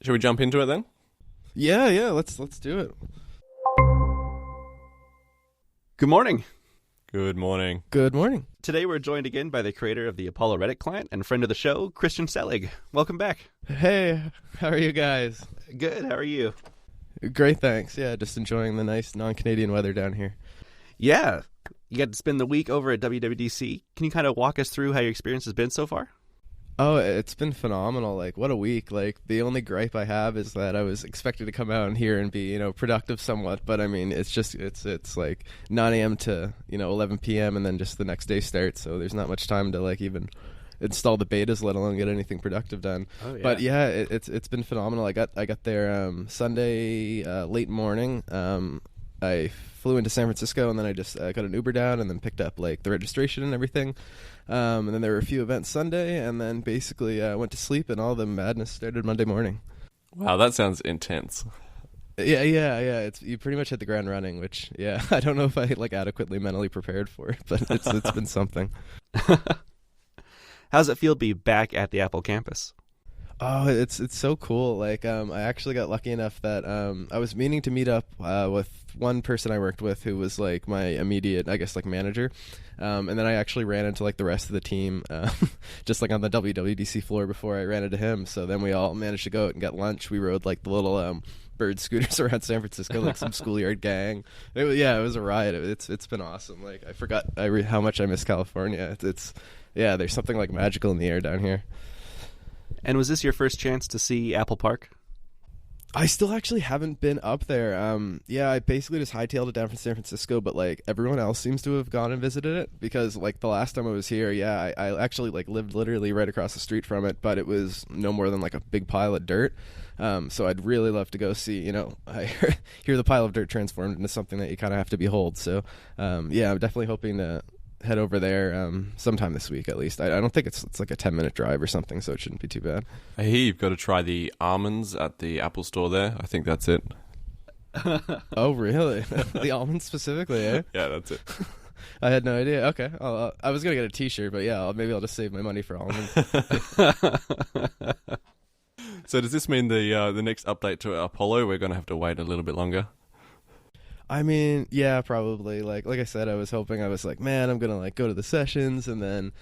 Should we jump into it then? Yeah, let's do it. Good morning. Good morning. Good morning. Today we're joined again by the creator of the Apollo Reddit client and friend of the show, Christian Selig. Welcome back. Hey, how are you guys? Good, how are you? Great, thanks. Yeah, just enjoying the nice non-Canadian weather down here. Yeah, you got to spend the week over at WWDC. Can you kind of walk us through how your experience has been so far? Oh, it's been phenomenal. Like, what a week. Like, the only gripe I have is that I was expected to come out here and be, productive somewhat. But, I mean, it's like 9 a.m. to, 11 p.m. and then just the next day starts. So there's not much time to, like, even install the betas, let alone get anything productive done. Oh, yeah. But, yeah, it's been phenomenal. I got there Sunday late morning. I flew into San Francisco, and then I just got an Uber down and then picked up, like, the registration and everything. And then there were a few events Sunday, and then basically went to sleep, and all the madness started Monday morning. Wow, that sounds intense. Yeah. You pretty much hit the ground running, which, yeah, I don't know if I adequately mentally prepared for it, but it's been something. How's it feel to be back at the Apple campus? Oh, it's so cool. Like, I actually got lucky enough that I was meaning to meet up with one person I worked with who was like my immediate, I guess, like manager. And then I actually ran into like the rest of the team just like on the WWDC floor before I ran into him. So then we all managed to go out and get lunch. We rode like the little bird scooters around San Francisco, like some schoolyard gang. It was a riot. It's been awesome. Like, I forgot how much I miss California. It's there's something like magical in the air down here. And was this your first chance to see Apple Park? I still actually haven't been up there. I basically just hightailed it down from San Francisco, but like everyone else seems to have gone and visited it because like the last time I was here, I actually like lived literally right across the street from it, but it was no more than like a big pile of dirt. So I'd really love to go see, I hear the pile of dirt transformed into something that you kind of have to behold. So I'm definitely hoping to head over there sometime this week at least. I don't think it's like a 10-minute drive or something, so it shouldn't be too bad. I hear you've got to try the almonds at the Apple store there. I think that's it. Oh, really? The almonds specifically, eh? Yeah, that's it. I had no idea. Okay. I was going to get a t-shirt, but yeah, maybe I'll just save my money for almonds. So does this mean the next update to Apollo, we're going to have to wait a little bit longer? I mean, yeah, probably. Like I said, I was hoping, I was like, man, I'm going to like go to the sessions and then,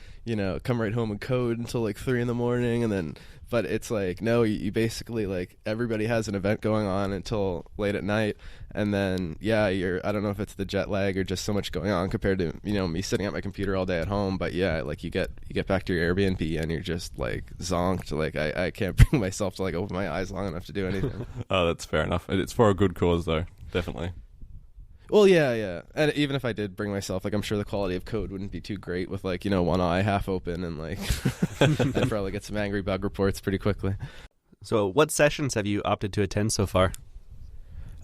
come right home and code until like 3 a.m. and then, but it's like, no, you basically like everybody has an event going on until late at night. And then, I don't know if it's the jet lag or just so much going on compared to, me sitting at my computer all day at home. But yeah, like you get back to your Airbnb and you're just like zonked. Like I can't bring myself to like open my eyes long enough to do anything. Oh, that's fair enough. It's for a good cause though, definitely. Well, yeah. And even if I did bring myself, like, I'm sure the quality of code wouldn't be too great with, like, one eye half open and, like, I'd probably get some angry bug reports pretty quickly. So what sessions have you opted to attend so far?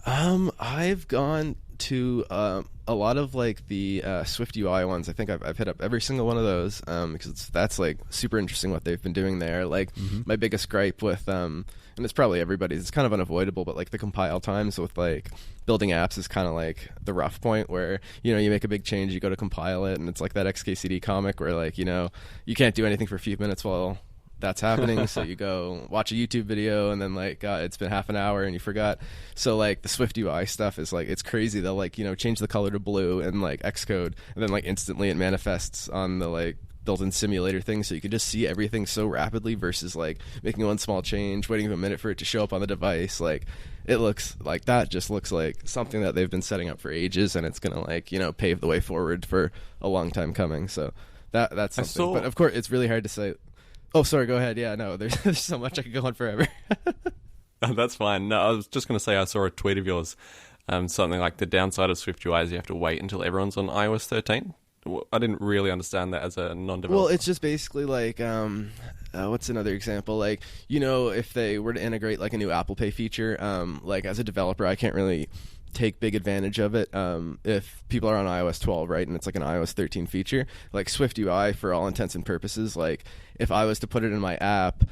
I've gone to a lot of, like, the Swift UI ones. I think I've hit up every single one of those because that's, like, super interesting what they've been doing there. Like, my biggest gripe with and it's probably everybody's, it's kind of unavoidable, but like the compile times with like building apps is kind of like the rough point where, you make a big change, you go to compile it, and it's like that XKCD comic where like, you can't do anything for a few minutes while that's happening. So you go watch a YouTube video and then like, it's been half an hour and you forgot. So like the Swift UI stuff is like, it's crazy. They'll like, change the color to blue and like Xcode, and then like instantly it manifests on the like built-in simulator thing, so you can just see everything so rapidly versus like making one small change, waiting a minute for it to show up on the device. Like it looks like that just looks like something that they've been setting up for ages, and it's gonna like pave the way forward for a long time coming. So that's something. But of course it's really hard to say. Oh, sorry, go ahead. Yeah, no, there's so much I could go on forever. Oh, that's fine. No, I was just going to say I saw a tweet of yours, something like the downside of Swift UI is you have to wait until everyone's on iOS 13. I didn't really understand that as a non-developer. Well, it's just basically like, what's another example? Like, if they were to integrate like a new Apple Pay feature, like as a developer, I can't really take big advantage of it if people are on iOS 12, right? And it's like an iOS 13 feature. Like Swift UI, for all intents and purposes, like if I was to put it in my app,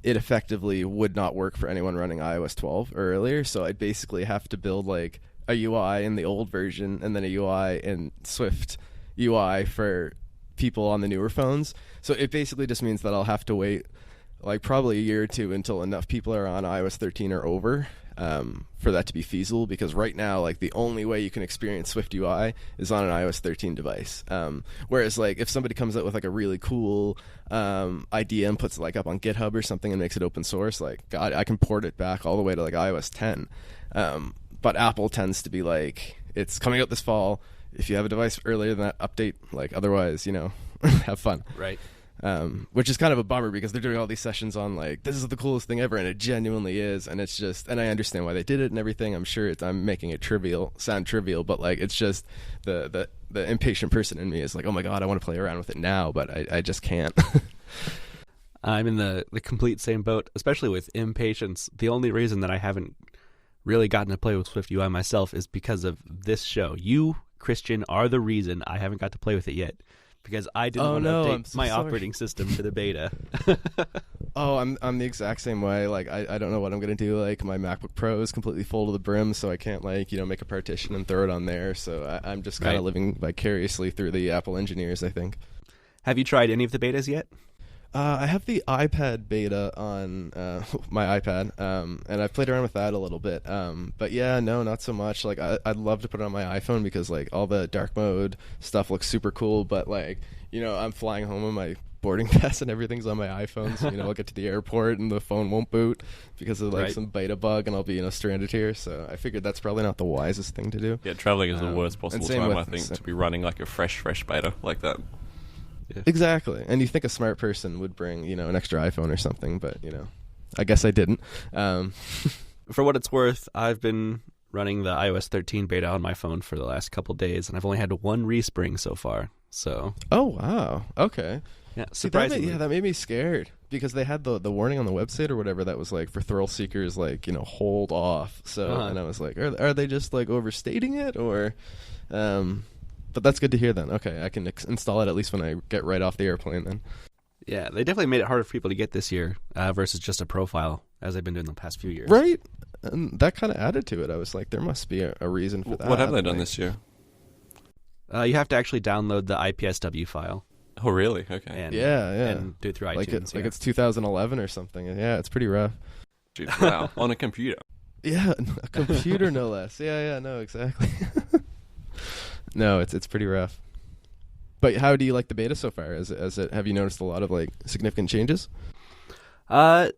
it effectively would not work for anyone running iOS 12 or earlier. So I'd basically have to build like a UI in the old version and then a UI in Swift UI for people on the newer phones. So it basically just means that I'll have to wait like probably a year or two until enough people are on iOS 13 or over for that to be feasible, because right now, like, the only way you can experience SwiftUI is on an iOS 13 device. Whereas, like, if somebody comes out with like a really cool idea and puts it like up on GitHub or something and makes it open source, like, God, I can port it back all the way to like iOS 10. But Apple tends to be like, it's coming out this fall. If you have a device earlier than that, update. Like, otherwise, you know, have fun. Right. Which is kind of a bummer, because they're doing all these sessions on like, this is the coolest thing ever, and it genuinely is. And it's just, and I understand why they did it and everything. I'm sure I'm making it sound trivial, but like, it's just the impatient person in me is like, oh my God, I want to play around with it now, but I just can't. I'm in the complete same boat, especially with impatience. The only reason that I haven't really gotten to play with SwiftUI myself is because of this show. You, Christian, are the reason I haven't got to play with it yet, because I didn't want to update my operating system to the beta. Oh, I'm the exact same way. Like, I don't know what I'm going to do. Like, my MacBook Pro is completely full to the brim, so I can't, like, you know, make a partition and throw it on there. So I'm just kind of living vicariously through the Apple engineers, I think. Have you tried any of the betas yet? I have the iPad beta on my iPad, and I've played around with that a little bit. But yeah, no, not so much. Like, I'd love to put it on my iPhone, because like all the dark mode stuff looks super cool. But like, you know, I'm flying home on my boarding pass and everything's on my iPhone. So, you know, I'll get to the airport and the phone won't boot because of like some beta bug, and I'll be, you know, stranded here. So I figured that's probably not the wisest thing to do. Yeah, traveling is the worst possible time, I think, to be running like a fresh beta like that. Yeah. Exactly. And you think a smart person would bring, you know, an extra iPhone or something, but, you know, I guess I didn't. For what it's worth, I've been running the iOS 13 beta on my phone for the last couple days, and I've only had one respring so far. So. Oh, wow. Okay. Yeah, surprisingly. That made me scared, because they had the warning on the website or whatever that was like, for thrill seekers, like, you know, hold off. So, and I was like, are they just like overstating it, or... But that's good to hear then. Okay, I can install it at least when I get right off the airplane then. Yeah, they definitely made it harder for people to get this year versus just a profile, as they've been doing the past few years. Right? And that kind of added to it. I was like, there must be a reason for that. What have they done this year? You have to actually download the IPSW file. Oh, really? Okay. And, yeah. And do it through iTunes. Like it's 2011 or something. Yeah, it's pretty rough. Wow, on a computer. Yeah, a computer no less. Yeah, no, exactly. No, it's pretty rough. But how do you like the beta so far? Have you noticed a lot of like significant changes? So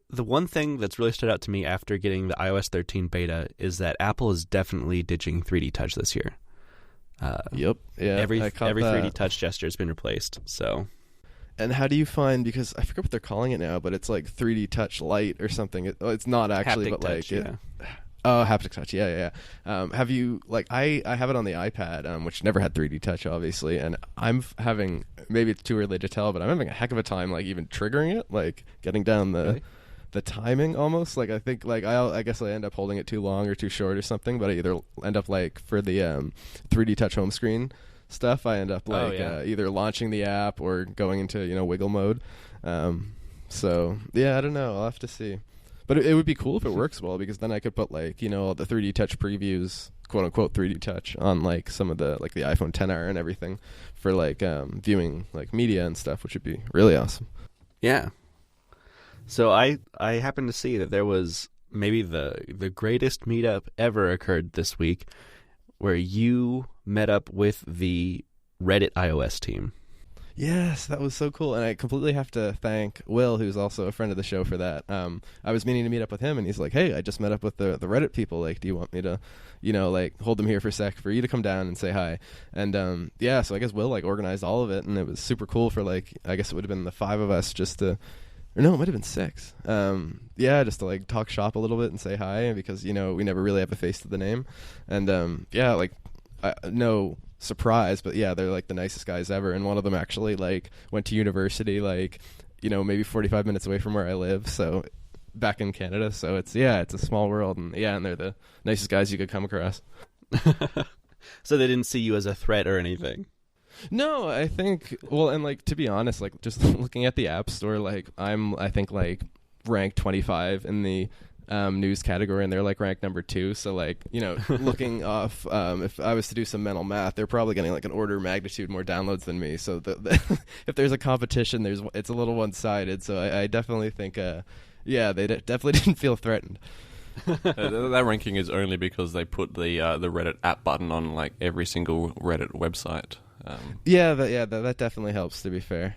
the one thing that's really stood out to me after getting the iOS 13 beta is that Apple is definitely ditching 3D Touch this year. Yep. Yeah. Every 3D Touch gesture has been replaced. So. And how do you find, because I forget what they're calling it now, but it's like 3D Touch Lite or something. It's not actually, haptic but touch, like oh, haptic touch, yeah. Have you, like, I have it on the iPad, which never had 3D touch, obviously, and I'm having, maybe it's too early to tell, but I'm having a heck of a time, like, even triggering it, like, getting down the timing almost. Like, I think, like, I guess I end up holding it too long or too short or something, but I either end up, like, for the 3D touch home screen stuff, I end up, like, either launching the app or going into, you know, wiggle mode. So, yeah, I don't know. I'll have to see. But it would be cool if it works well, because then I could put, like, you know, the 3D touch previews, quote unquote 3D touch, on like some of the, like, the iPhone XR and everything for like viewing like media and stuff, which would be really awesome. Yeah. So I happened to see that there was maybe the greatest meetup ever occurred this week, where you met up with the Reddit iOS team. Yes, that was so cool, and I completely have to thank Will, who's also a friend of the show, for that. I was meaning to meet up with him, and he's like, hey, I just met up with the Reddit people. Like, do you want me to, you know, like, hold them here for a sec for you to come down and say hi? And, yeah, so I guess Will, like, organized all of it, and it was super cool for, like, I guess it would have been the 5 of us just to, or no, it might have been 6. Yeah, just to, like, talk shop a little bit and say hi, because, you know, we never really have a face to the name. And, yeah, like, no surprise, but yeah, they're like the nicest guys ever, and one of them actually like went to university, like, you know, maybe 45 minutes away from where I live, so back in Canada. So it's a small world, and they're the nicest guys you could come across. So they didn't see you as a threat or anything? No, I think, well, and like, to be honest, like, just looking at the App Store, like, I think like ranked 25 in the news category, and they're like ranked number 2. So like, you know, looking off, if I was to do some mental math, they're probably getting like an order of magnitude more downloads than me. So if there's a competition, it's a little one-sided. So I definitely think, yeah, they definitely didn't feel threatened. That ranking is only because they put the Reddit app button on like every single Reddit website. That definitely helps, to be fair.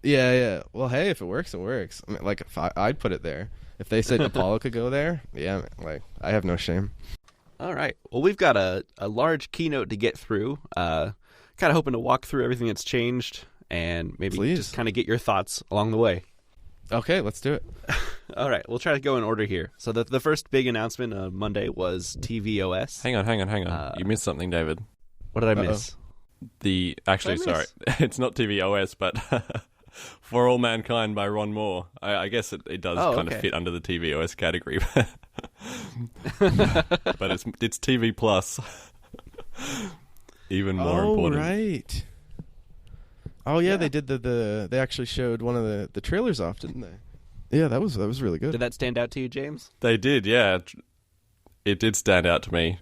Yeah. Well, hey, if it works, it works. I mean, like, if I'd put it there. If they said Apollo could go there, yeah, like, I have no shame. All right. Well, we've got a large keynote to get through. Kind of hoping to walk through everything that's changed and maybe just kind of get your thoughts along the way. Okay, let's do it. All right. We'll try to go in order here. So the first big announcement on Monday was tvOS. Hang on. You missed something, David. What did I miss? Sorry. It's not tvOS, but For All Mankind by Ron Moore. I guess it does kind of fit under the tvOS category. But it's TV Plus. Even more important. Oh, right. Oh, yeah, they did they actually showed one of the trailers off, didn't they? Yeah, that was really good. Did that stand out to you, James? They did, yeah. It did stand out to me.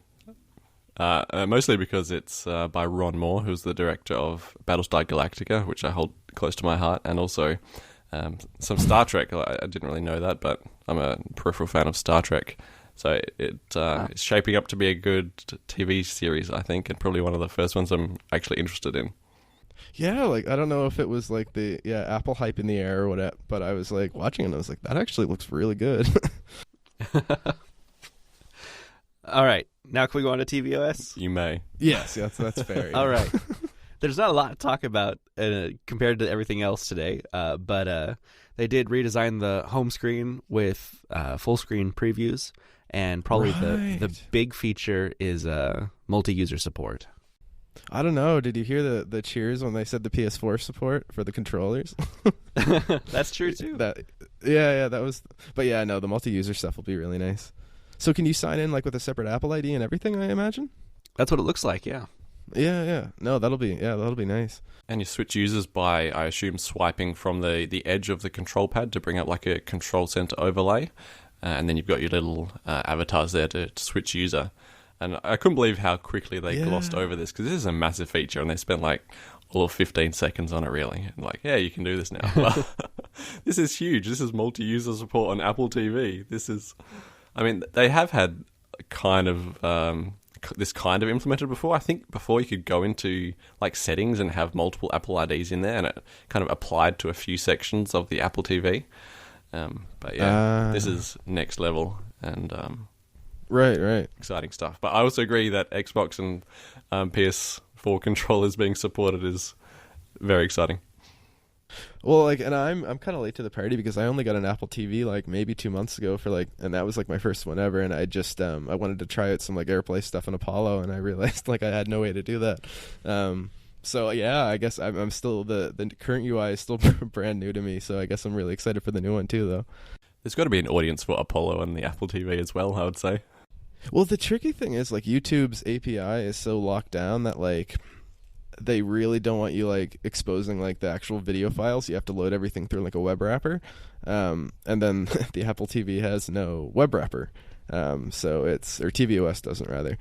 Mostly because it's by Ron Moore, who's the director of Battlestar Galactica, which I hold close to my heart, and also some Star Trek. I didn't really know that, but I'm a peripheral fan of Star Trek. So it's shaping up to be a good TV series, I think, and probably one of the first ones I'm actually interested in. Yeah, like, I don't know if it was like the Apple hype in the air or whatever, but I was like watching it and I was like, that actually looks really good. All right. Now can we go on to tvOS? You may. Yes, that's fair. All right. There's not a lot to talk about compared to everything else today, but they did redesign the home screen with full screen previews, and probably the big feature is multi-user support. I don't know. Did you hear the cheers when they said the PS4 support for the controllers? That's true too. That was. But yeah, no, the multi-user stuff will be really nice. So can you sign in like with a separate Apple ID and everything, I imagine? That's what it looks like, yeah. Yeah. No, that'll be nice. And you switch users by, I assume, swiping from the edge of the control pad to bring up like a control center overlay. And then you've got your little avatars there to switch user. And I couldn't believe how quickly they glossed over this, because this is a massive feature, and they spent like all of 15 seconds on it, really. And like, yeah, you can do this now. Well, this is huge. This is multi-user support on Apple TV. I mean, they have had kind of this kind of implemented before. I think before you could go into like settings and have multiple Apple IDs in there, and it kind of applied to a few sections of the Apple TV. But yeah, this is next level, and right, exciting stuff. But I also agree that Xbox and PS4 controllers being supported is very exciting. Well, like, and I'm kind of late to the party because I only got an Apple TV like maybe 2 months ago and that was like my first one ever, and I just I wanted to try out some like AirPlay stuff in Apollo, and I realized like I had no way to do that. So yeah, I guess I'm still the current UI is still brand new to me, so I guess I'm really excited for the new one too, though. There's got to be an audience for Apollo and the Apple TV as well, I would say. Well, the tricky thing is like YouTube's API is so locked down that like they really don't want you like exposing like the actual video files. You have to load everything through like a web wrapper, and then the Apple TV has no web wrapper, so tvOS doesn't rather.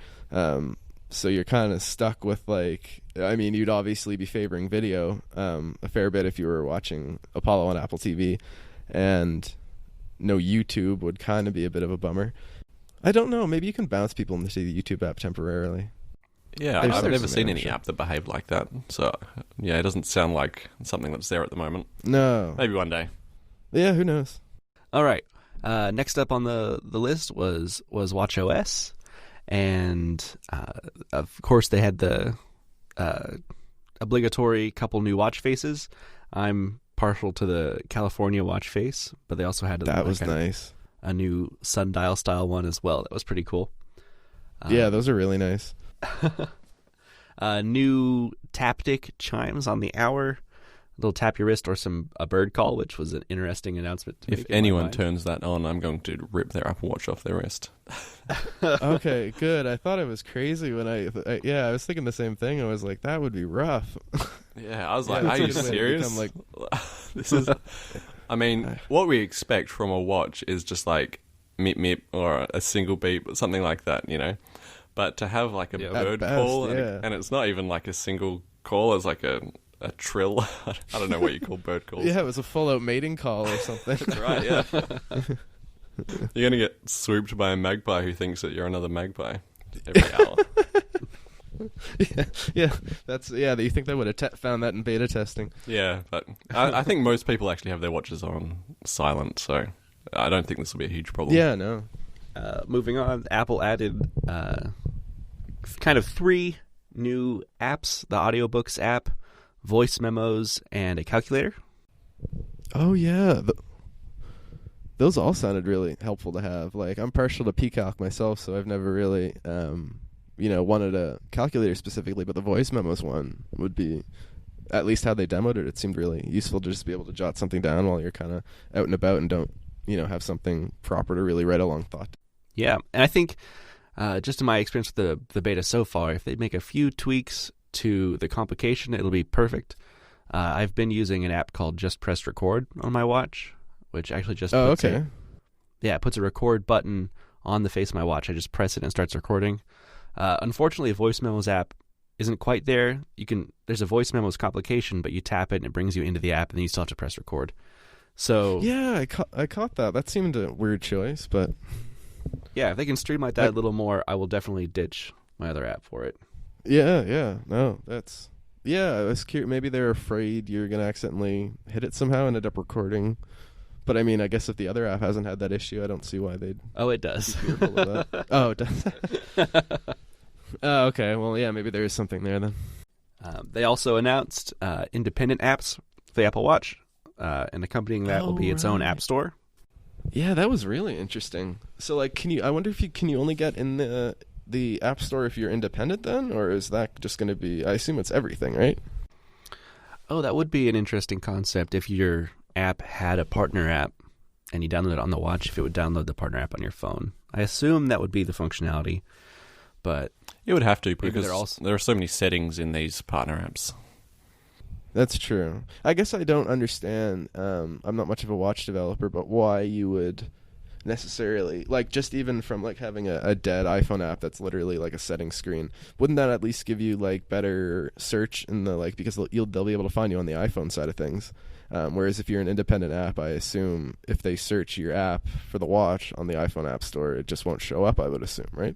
So you're kind of stuck with like, I mean, you'd obviously be favoring video a fair bit if you were watching Apollo on Apple TV, and no YouTube would kind of be a bit of a bummer. I don't know. Maybe you can bounce people into the YouTube app temporarily. Yeah, I've never seen any app that behaved like that. So, yeah, it doesn't sound like something that's there at the moment. No. Maybe one day. Yeah, who knows? All right. Next up on the list was watchOS. And, of course, they had the obligatory couple new watch faces. I'm partial to the California watch face, but they also had that was nice. A new sundial style one as well. That was pretty cool. Yeah, those are really nice. New Taptic chimes on the hour. They'll tap your wrist or a bird call, which was an interesting announcement. If anyone turns that on, I'm going to rip their Apple Watch off their wrist. Okay, good. I thought it was crazy when I was thinking the same thing. I was like, that would be rough. Yeah, I was like, are you serious? This is, I mean, what we expect from a watch is just like meep meep or a single beep, something like that, you know. But to have like a bird best, call, yeah. and it's not even like a single call, it's like a trill. I don't know what you call bird calls. Yeah, it was a full-out mating call or something. That's right, yeah. You're going to get swooped by a magpie who thinks that you're another magpie every hour. Yeah, you think they would have found that in beta testing. Yeah, but I think most people actually have their watches on silent, so I don't think this will be a huge problem. Yeah, no. Moving on, Apple added kind of 3 new apps: the audiobooks app, voice memos, and a calculator. Oh yeah, those all sounded really helpful to have. Like, I'm partial to pCalc myself, so I've never really wanted a calculator specifically, but the voice memos one would be, at least how they demoed it, it seemed really useful to just be able to jot something down while you're kind of out and about and don't have something proper to really write a long thought. Yeah, and I think just in my experience with the beta so far, if they make a few tweaks to the complication, it'll be perfect. I've been using an app called Just Press Record on my watch, which actually just puts it puts a record button on the face of my watch. I just press it and it starts recording. Unfortunately, a voice memos app isn't quite there. There's a voice memos complication, but you tap it and it brings you into the app, and then you still have to press record. So yeah, I caught that. That seemed a weird choice, but yeah, if they can streamline that a little more, I will definitely ditch my other app for it. Yeah, no, that's... Yeah, I was curious. Maybe they're afraid you're going to accidentally hit it somehow and end up recording. But I mean, I guess if the other app hasn't had that issue, I don't see why they'd... Oh, it does. Be fearful of that. Oh, it does. Oh, okay. Well, yeah, maybe there is something there then. They also announced independent apps for the Apple Watch, and accompanying that will be its own app store. Yeah, that was really interesting. So, like, I wonder if can you only get in the App Store if you're independent then? Or is that just going to be... I assume it's everything, right? Oh, that would be an interesting concept if your app had a partner app and you download it on the watch, if it would download the partner app on your phone. I assume that would be the functionality, but... It would have to, because there are so many settings in these partner apps. That's true. I guess I don't understand. I'm not much of a watch developer, but why you would necessarily, like, just even from like having a dead iPhone app that's literally like a setting screen, wouldn't that at least give you like better search in the, like, because they'll be able to find you on the iPhone side of things. Whereas if you're an independent app, I assume if they search your app for the watch on the iPhone App Store, it just won't show up, I would assume, right?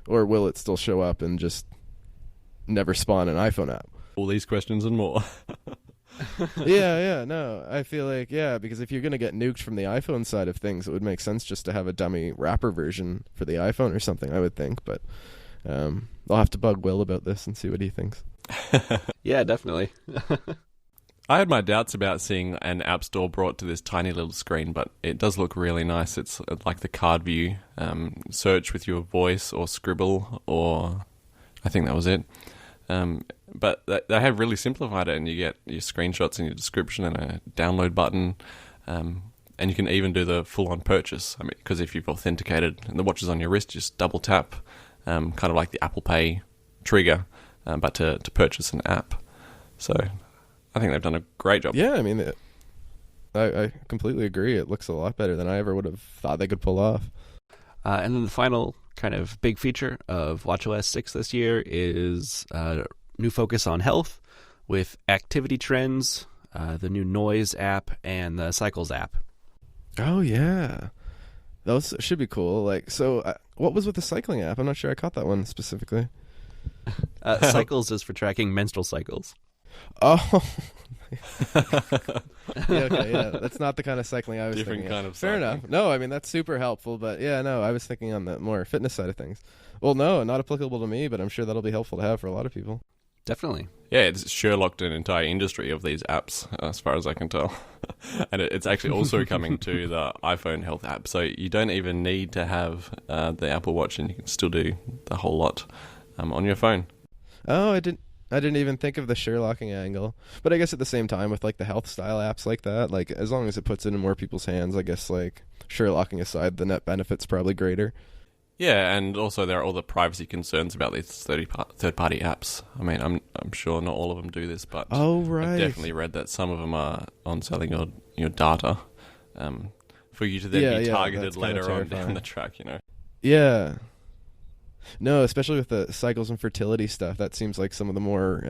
Or will it still show up and just never spawn an iPhone app? All these questions and more. No. I feel like, because if you're going to get nuked from the iPhone side of things, it would make sense just to have a dummy wrapper version for the iPhone or something, I would think. But I'll have to bug Will about this and see what he thinks. Yeah, definitely. I had my doubts about seeing an app store brought to this tiny little screen, but it does look really nice. It's like the card view, search with your voice or scribble, or I think that was it. But they have really simplified it, and you get your screenshots and your description and a download button, and you can even do the full-on purchase. I mean, because if you've authenticated and the watch is on your wrist, just double tap, kind of like the Apple Pay trigger, but to purchase an app. So I think they've done a great job. Yeah, I mean, I completely agree. It looks a lot better than I ever would have thought they could pull off. And then the final kind of big feature of watchOS 6 this year is new focus on health with activity trends, the new noise app, and the cycles app. Oh, yeah. Those should be cool. Like, so what was with the cycling app? I'm not sure I caught that one specifically. Cycles is for tracking menstrual cycles. Oh. Yeah. That's not the kind of cycling I was Different thinking kind of Fair cycling. enough. No, I mean, that's super helpful, but yeah, no, I was thinking on the more fitness side of things. Well, no, not applicable to me, but I'm sure that'll be helpful to have for a lot of people. Definitely. Yeah, it's Sherlocked an entire industry of these apps, as far as I can tell. And it's actually also coming to the iPhone health app, so you don't even need to have the Apple Watch, and you can still do the whole lot on your phone. Oh, I didn't even think of the Sherlocking angle. But I guess at the same time, with like the health style apps like that, like as long as it puts it in more people's hands, I guess, like, Sherlocking aside, the net benefit's probably greater. Yeah, and also there are all the privacy concerns about these third-party apps. I mean, I'm sure not all of them do this, but oh, right. I've definitely read that some of them are on selling your data for you to then Yeah, be yeah, targeted that's kinda later on down terrifying. the track, you know. Yeah. No, especially with the cycles and fertility stuff, that seems like some of the more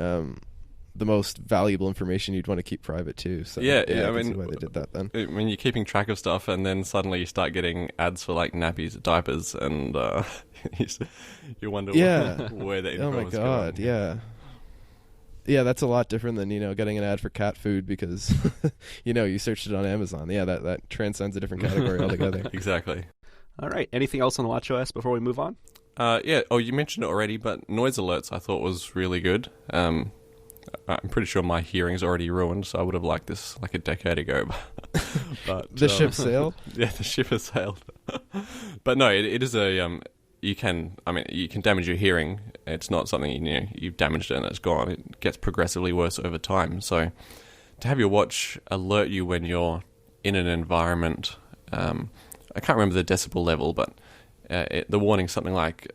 the most valuable information you'd want to keep private too. So Yeah, I can I see mean, why they did that then. when you're keeping track of stuff and then suddenly you start getting ads for like nappies, diapers, and you wonder Yeah. where the info Oh my is god, going. yeah. Yeah, that's a lot different than, getting an ad for cat food because, you searched it on Amazon. Yeah, that transcends a different category altogether. Exactly. All right. Anything else on WatchOS before we move on? Yeah. Oh, you mentioned it already, but noise alerts I thought was really good. I'm pretty sure my hearing's already ruined, so I would have liked this like a decade ago. But The ship sailed? Yeah, the ship has sailed. But no, it is a you can damage your hearing. It's not something you've damaged it and it's gone. It gets progressively worse over time. So to have your watch alert you when you're in an environment, I can't remember the decibel level, but the warning's something like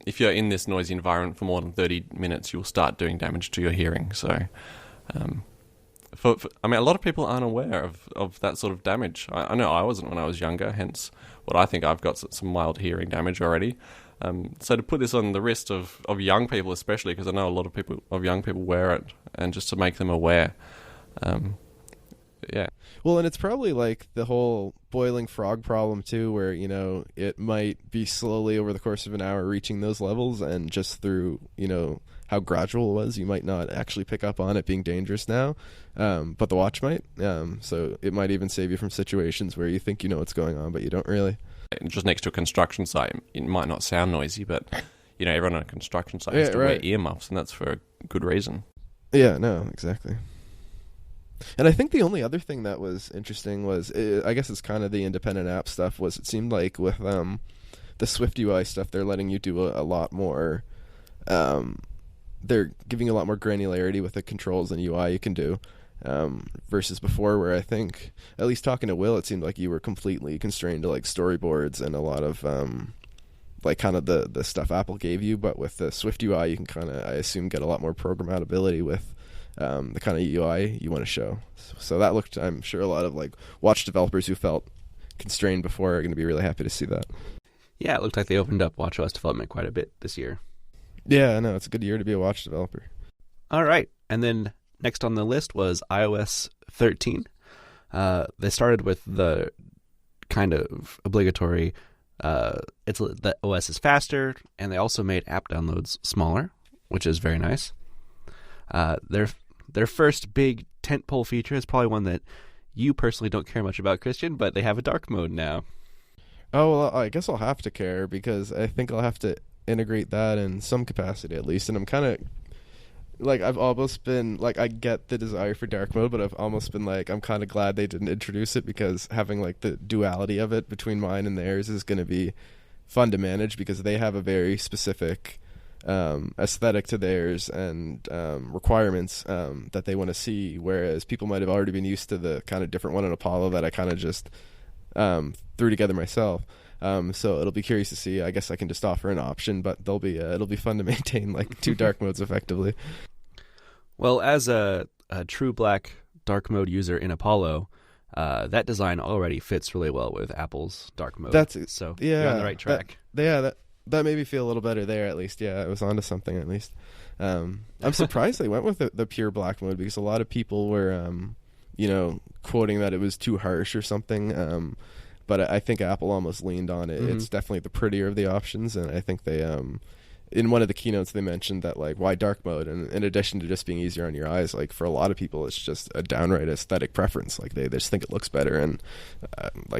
if you're in this noisy environment for more than 30 minutes, you'll start doing damage to your hearing. So a lot of people aren't aware of that sort of damage. I know I wasn't when I was younger, hence what I think I've got some mild hearing damage already. So to put this on the wrist of young people especially, because I know a lot of young people wear it, and just to make them aware. Yeah. Well, and it's probably like the whole boiling frog problem too, where, it might be slowly over the course of an hour reaching those levels, and just through, how gradual it was, you might not actually pick up on it being dangerous now, but the watch might. So it might even save you from situations where you think you know what's going on, but you don't really. Just next to a construction site, it might not sound noisy, but everyone on a construction site has to wear earmuffs, and that's for a good reason. Yeah, no, exactly. And I think the only other thing that was interesting was, I guess it's kind of the independent app stuff, was it seemed like with the SwiftUI stuff, they're letting you do a lot more, they're giving you a lot more granularity with the controls and UI you can do, versus before, where I think, at least talking to Will, it seemed like you were completely constrained to like storyboards and a lot of like kind of the stuff Apple gave you. But with the SwiftUI, you can kind of, I assume, get a lot more programmability with the kind of UI you want to show. So that looked, I'm sure a lot of like watch developers who felt constrained before are going to be really happy to see that. Yeah, it looked like they opened up WatchOS development quite a bit this year. Yeah, no, it's a good year to be a watch developer. All right. And then next on the list was iOS 13. They started with the kind of obligatory, the OS is faster, and they also made app downloads smaller, which is very nice. Their first big tentpole feature is probably one that you personally don't care much about, Christian, but they have a dark mode now. Oh, well, I guess I'll have to care, because I think I'll have to integrate that in some capacity at least. And I'm kind of like, I've almost been like, I get the desire for dark mode, but I've almost been like, I'm kind of glad they didn't introduce it, because having like the duality of it between mine and theirs is going to be fun to manage, because they have a very specific aesthetic to theirs and requirements that they want to see, whereas people might have already been used to the kind of different one in Apollo that I kind of just threw together myself. So it'll be curious to see. I guess I can just offer an option, but it'll be fun to maintain like two dark modes effectively. Well, as a true black dark mode user in Apollo, that design already fits really well with Apple's dark mode. So you're on the right track. That made me feel a little better there, at least. Yeah, I was onto something at least. I'm surprised they went with the pure black mode, because a lot of people were, quoting that it was too harsh or something. But I think Apple almost leaned on it. Mm-hmm. It's definitely the prettier of the options, and I think they, in one of the keynotes, they mentioned that, like, why dark mode? And in addition to just being easier on your eyes, like, for a lot of people, it's just a downright aesthetic preference. Like, they just think it looks better, and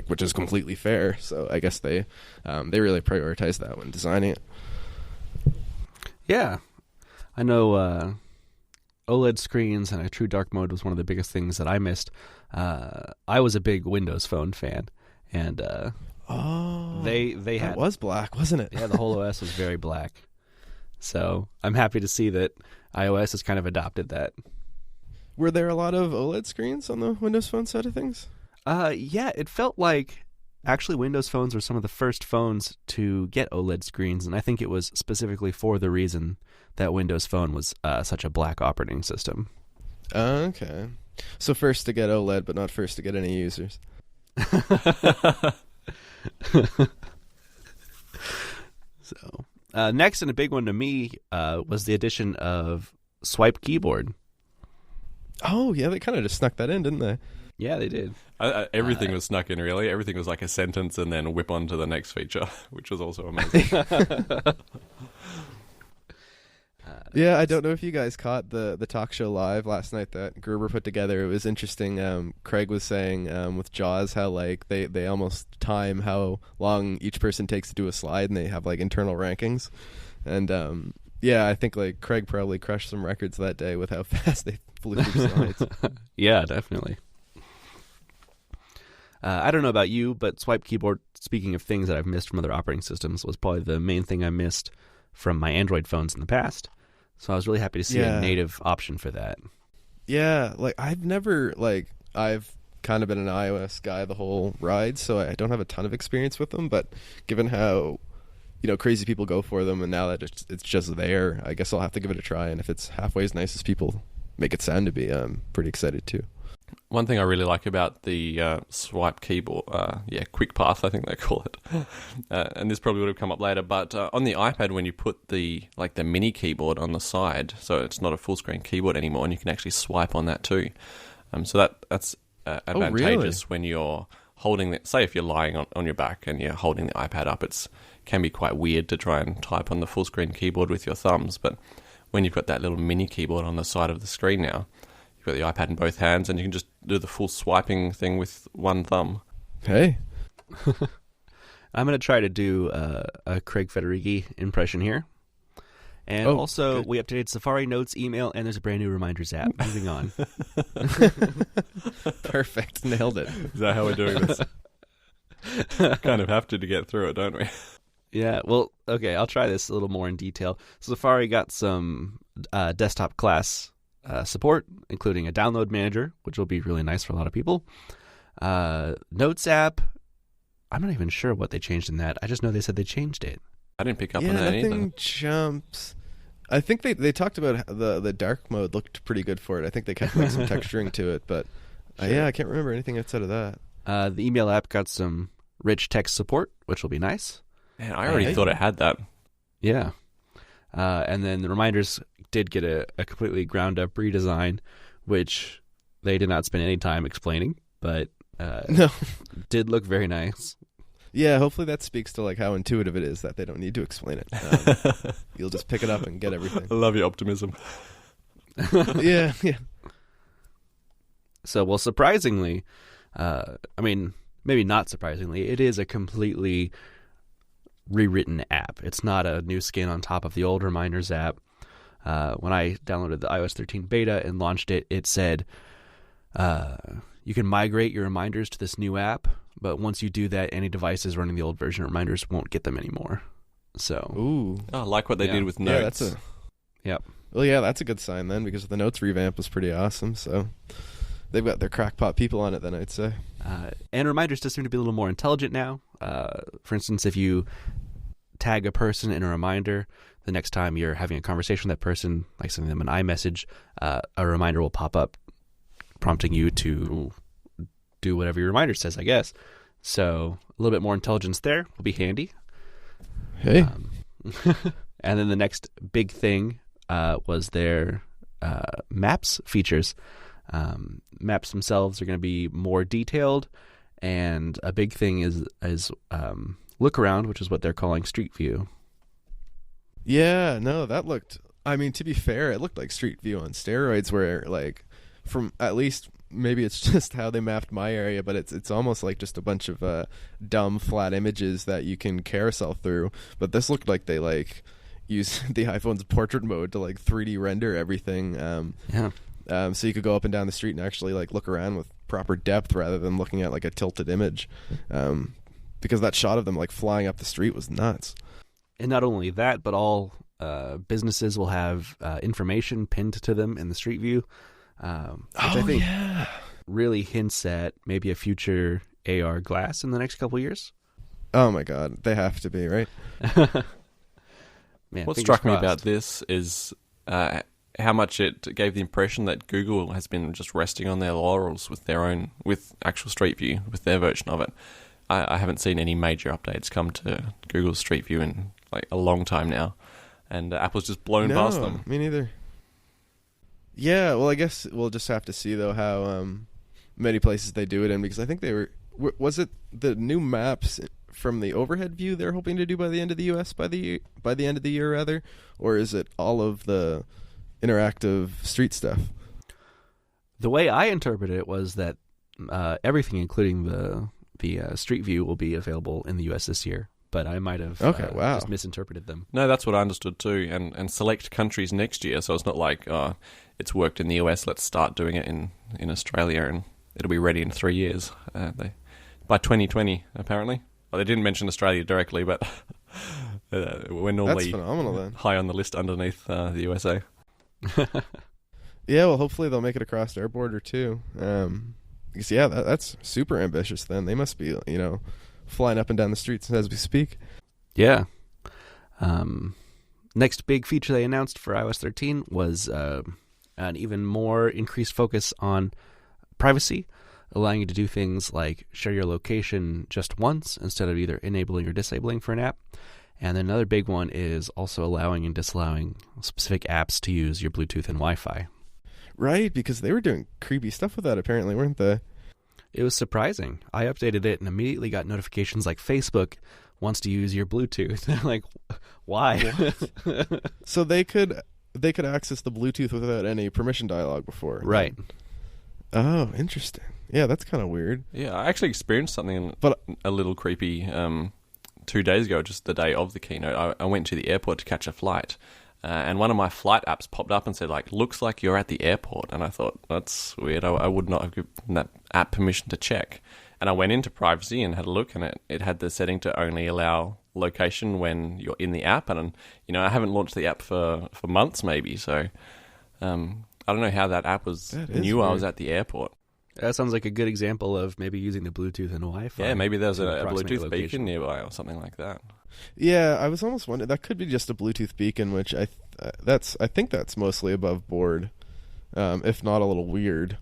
which is completely fair. So I guess they really prioritized that when designing it. Yeah, I know. OLED screens and a true dark mode was one of the biggest things that I missed. I was a big Windows Phone fan, and they had, was black, wasn't it? Yeah, the whole OS was very black. So I'm happy to see that iOS has kind of adopted that. Were there a lot of OLED screens on the Windows Phone side of things? Yeah, it felt like actually Windows phones were some of the first phones to get OLED screens, and I think it was specifically for the reason that Windows Phone was such a black operating system. Okay. So first to get OLED, but not first to get any users. So, next and a big one to me was the addition of swipe keyboard. Oh, yeah, they kind of just snuck that in, didn't they? Yeah, they did. Everything was snuck in, really. Everything was like a sentence and then whip on to the next feature, which was also amazing. Yeah, I don't know if you guys caught the talk show live last night that Gerber put together. It was interesting. Craig was saying with Jaws how like they almost time how long each person takes to do a slide, and they have like internal rankings. And yeah, I think like Craig probably crushed some records that day with how fast they flew through slides. Yeah, definitely. I don't know about you, but swipe keyboard, speaking of things that I've missed from other operating systems, was probably the main thing I missed from my Android phones in the past. So I was really happy to see a native option for that. Yeah, like I've kind of been an iOS guy the whole ride, so I don't have a ton of experience with them, but given how crazy people go for them, and now that it's just there, I guess I'll have to give it a try, and if it's halfway as nice as people make it sound to be, I'm pretty excited too. One thing I really like about the swipe keyboard, quick path, I think they call it, and this probably would have come up later, but on the iPad, when you put the mini keyboard on the side, so it's not a full screen keyboard anymore, and you can actually swipe on that too. So that's advantageous when you're holding say if you're lying on your back and you're holding the iPad up, can be quite weird to try and type on the full screen keyboard with your thumbs, but when you've got that little mini keyboard on the side of the screen now, you've got the iPad in both hands, and you can just do the full swiping thing with one thumb. Hey. I'm going to try to do a Craig Federighi impression here. And also, good. We updated Safari Notes, email, and there's a brand new Reminders app. Moving on. Perfect. Nailed it. Is that how we're doing this? Kind of have to get through it, don't we? Yeah, well, okay, I'll try this a little more in detail. Safari got some desktop class support, including a download manager, which will be really nice for a lot of people. Notes app, I'm not even sure what they changed in that. I just know they said they changed it. I didn't pick up on that either. Nothing jumps. I think they talked about the dark mode looked pretty good for it. I think they kept some texturing to it, but sure. I can't remember anything outside of that. The email app got some rich text support, which will be nice. Man, I already thought it had that. Yeah. And then the Reminders did get a completely ground-up redesign, which they did not spend any time explaining, but no, did look very nice. Yeah, hopefully that speaks to like how intuitive it is that they don't need to explain it. You'll just pick it up and get everything. I love your optimism. Yeah. So, well, surprisingly, maybe not surprisingly, it is a completely rewritten app. It's not a new skin on top of the old Reminders app. When I downloaded the iOS 13 beta and launched it, it said you can migrate your Reminders to this new app, but once you do that, any devices running the old version of Reminders won't get them anymore. So, ooh, like what they did with Notes. Yep. Well, yeah, that's a good sign then, because the Notes revamp was pretty awesome. So they've got their crackpot people on it then, I'd say. And Reminders does seem to be a little more intelligent now. For instance, if you tag a person in a reminder, the next time you're having a conversation with that person, like sending them an iMessage, a reminder will pop up prompting you to do whatever your reminder says, I guess. So a little bit more intelligence there will be handy. Hey. And then the next big thing was their maps features. Maps themselves are going to be more detailed, and a big thing is look around, which is what they're calling Street View. Yeah, no, that looked, to be fair, it looked like Street View on steroids, where like from at least maybe it's just how they mapped my area, but it's almost like just a bunch of dumb flat images that you can carousel through. But this looked like they like use the iPhone's portrait mode to like 3D render everything. So you could go up and down the street and actually like look around with proper depth rather than looking at like a tilted image. Because that shot of them like flying up the street was nuts. And not only that, but all businesses will have information pinned to them in the Street View, which I think really hints at maybe a future AR glass in the next couple years. Oh my God, they have to be, right? Man, what struck me about this is how much it gave the impression that Google has been just resting on their laurels with actual Street View, with their version of it. I haven't seen any major updates come to Google Street View in like a long time now, and Apple's just blown past them. Me neither. Yeah, well, I guess we'll just have to see though how many places they do it in, because I think they were. Was it the new maps from the overhead view they're hoping to do by the end of the US by the end of the year rather, or is it all of the interactive street stuff? The way I interpreted it was that everything, including the Street View, will be available in the US this year. But I might have just misinterpreted them. No, that's what I understood too. And select countries next year. So it's not like it's worked in the US, let's start doing it in Australia, and it'll be ready in 3 years. By 2020, apparently. Well, they didn't mention Australia directly, but we're normally that's phenomenal, then. High on the list underneath the USA. Yeah, well, hopefully they'll make it across our border too. Because that's super ambitious. Then they must be, flying up and down the streets as we speak. Yeah. Next big feature they announced for iOS 13 was an even more increased focus on privacy, allowing you to do things like share your location just once instead of either enabling or disabling for an app. And then another big one is also allowing and disallowing specific apps to use your Bluetooth and Wi-Fi. Right, because they were doing creepy stuff with that apparently, weren't they? It was surprising. I updated it and immediately got notifications like Facebook wants to use your Bluetooth. I'm like, why? So they could access the Bluetooth without any permission dialog before. Right. Oh, interesting. Yeah, that's kind of weird. Yeah, I actually experienced something a little creepy 2 days ago, just the day of the keynote. I went to the airport to catch a flight, and one of my flight apps popped up and said, like, looks like you're at the airport. And I thought, that's weird. I would not have given that app permission to check. And I went into privacy and had a look, and it had the setting to only allow location when you're in the app. And, I haven't launched the app for months maybe, so I don't know how that app knew weird. I was at the airport. That sounds like a good example of maybe using the Bluetooth and Wi-Fi. Yeah, maybe there's a Bluetooth beacon nearby or something like that. Yeah, I was almost wondering, that could be just a Bluetooth beacon, which I think that's mostly above board, if not a little weird.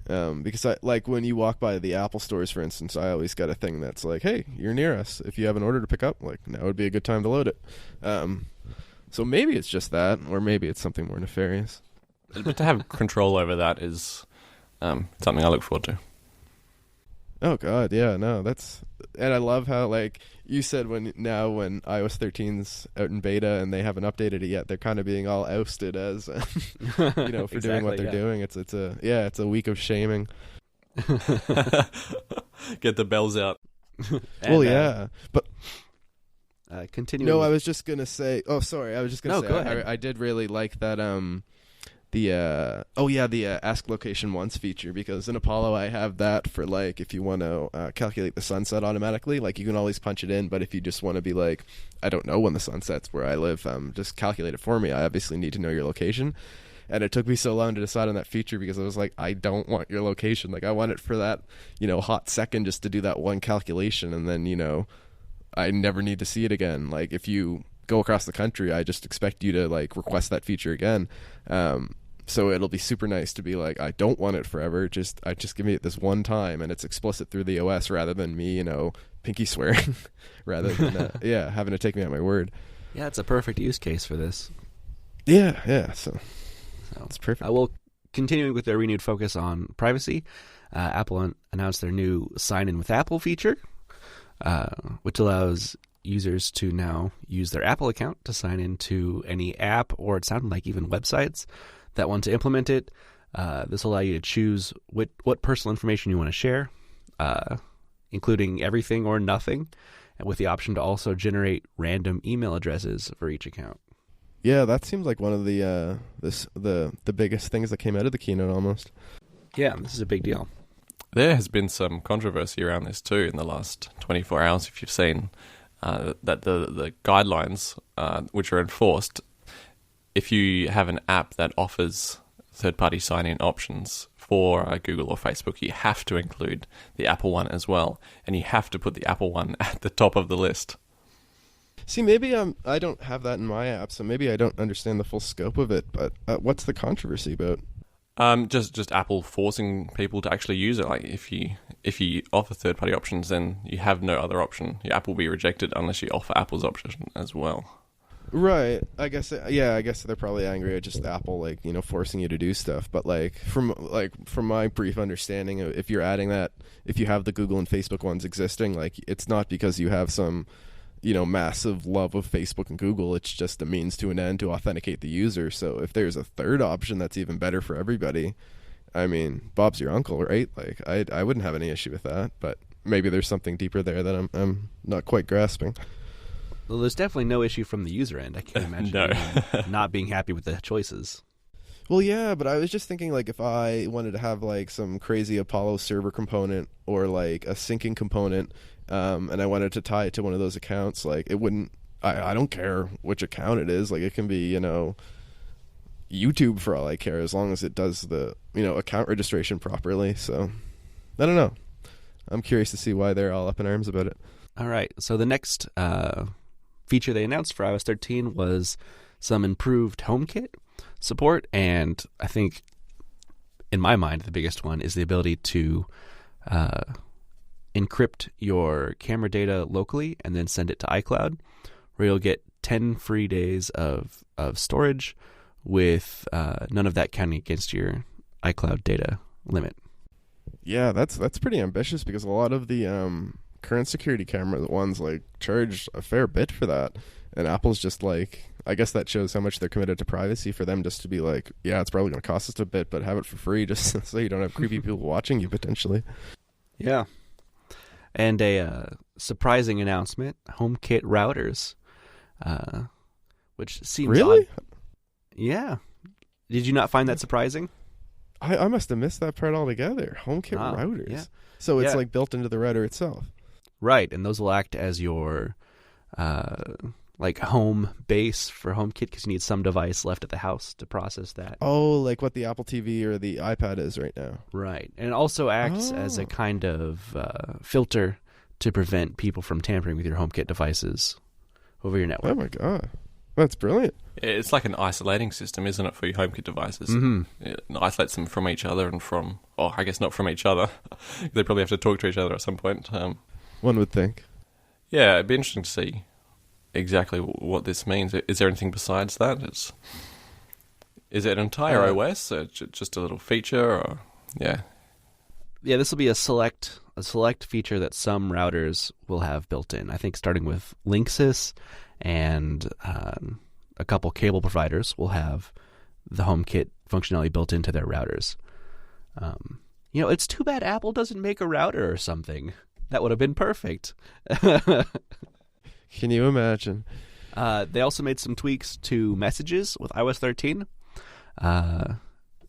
Because when you walk by the Apple stores, for instance, I always got a thing that's like, hey, you're near us. If you have an order to pick up, now would be a good time to load it. So maybe it's just that, or maybe it's something more nefarious. But to have control over that is something I look forward to. Oh God, yeah, no, and I love how you said when iOS 13's out in beta and they haven't updated it yet, they're kind of being all ousted as for exactly, doing what they're doing. It's a week of shaming. Get the bells out. Well, yeah, but continuing. No, I was just gonna say. Oh, sorry, I was just gonna say. Go ahead. I did really like that. The ask location once feature, because in Apollo I have that for if you want to calculate the sunset automatically, you can always punch it in, but if you just want to be I don't know when the sun sets where I live, just calculate it for me. I obviously need to know your location, and it took me so long to decide on that feature because I was like, I don't want your location. I want it for that hot second just to do that one calculation, and then I never need to see it again. If you go across the country, I just expect you to request that feature again. So it'll be super nice to be I don't want it forever. Just give me it this one time, and it's explicit through the OS rather than me, pinky swearing, rather than having to take me at my word. Yeah, it's a perfect use case for this. Yeah. So it's perfect. Well, continuing with their renewed focus on privacy, Apple announced their new Sign In with Apple feature, which allows users to now use their Apple account to sign into any app, or it sounded like even websites that want to implement it. This will allow you to choose what personal information you want to share, including everything or nothing, and with the option to also generate random email addresses for each account. Yeah, that seems like one of the biggest things that came out of the keynote almost. Yeah, this is a big deal. There has been some controversy around this too in the last 24 hours, if you've seen that the guidelines which are enforced, if you have an app that offers third-party sign-in options for Google or Facebook, you have to include the Apple one as well, and you have to put the Apple one at the top of the list. See, maybe I don't have that in my app, so maybe I don't understand the full scope of it. But what's the controversy about? Just Apple forcing people to actually use it. Like if you offer third-party options, then you have no other option. Your app will be rejected unless you offer Apple's option as well. Right. I guess they're probably angry at just Apple, like, forcing you to do stuff. But from my brief understanding, if you're adding that, if you have the Google and Facebook ones existing, like, it's not because you have some, massive love of Facebook and Google. It's just a means to an end to authenticate the user. So if there's a third option that's even better for everybody, I mean, Bob's your uncle, right? Like, I wouldn't have any issue with that. But maybe there's something deeper there that I'm not quite grasping. Well, there's definitely no issue from the user end. I can't imagine anyone not being happy with the choices. Well, yeah, but I was just thinking, like, if I wanted to have, like, some crazy Apollo server component or, like, a syncing component, and I wanted to tie it to one of those accounts, like, it wouldn't... I don't care which account it is. Like, it can be, YouTube for all I care, as long as it does the, account registration properly. So, I don't know. I'm curious to see why they're all up in arms about it. All right, so the next... feature they announced for iOS 13 was some improved HomeKit support, and I think, in my mind, the biggest one is the ability to encrypt your camera data locally and then send it to iCloud, where you'll get 10 free days of storage with none of that counting against your iCloud data limit. Yeah, that's pretty ambitious, because a lot of the current security camera ones, like, charge a fair bit for that, and Apple's just like, I guess that shows how much they're committed to privacy for them, just to be like, yeah, it's probably going to cost us a bit, but have it for free, just so you don't have creepy people watching you potentially. Yeah. And a surprising announcement: HomeKit routers, which seems really odd. Yeah. Did you not find that surprising? I must have missed that part altogether. HomeKit routers. Yeah. So it's like built into the router itself. Right, and those will act as your home base for HomeKit, because you need some device left at the house to process that. Oh, like what the Apple TV or the iPad is right now. Right, and it also acts as a kind of filter to prevent people from tampering with your HomeKit devices over your network. Oh my god, that's brilliant. It's like an isolating system, isn't it, for your HomeKit devices? Mm-hmm. It isolates them from each other and from... Oh, I guess not from each other. They probably have to talk to each other at some point. One would think. Yeah, it'd be interesting to see exactly what this means. Is there anything besides that? Is it an entire OS, or just a little feature? Or yeah, this will be a select feature that some routers will have built in. I think starting with Linksys and a couple cable providers will have the HomeKit functionality built into their routers. It's too bad Apple doesn't make a router or something. That would have been perfect. Can you imagine? They also made some tweaks to messages with iOS 13,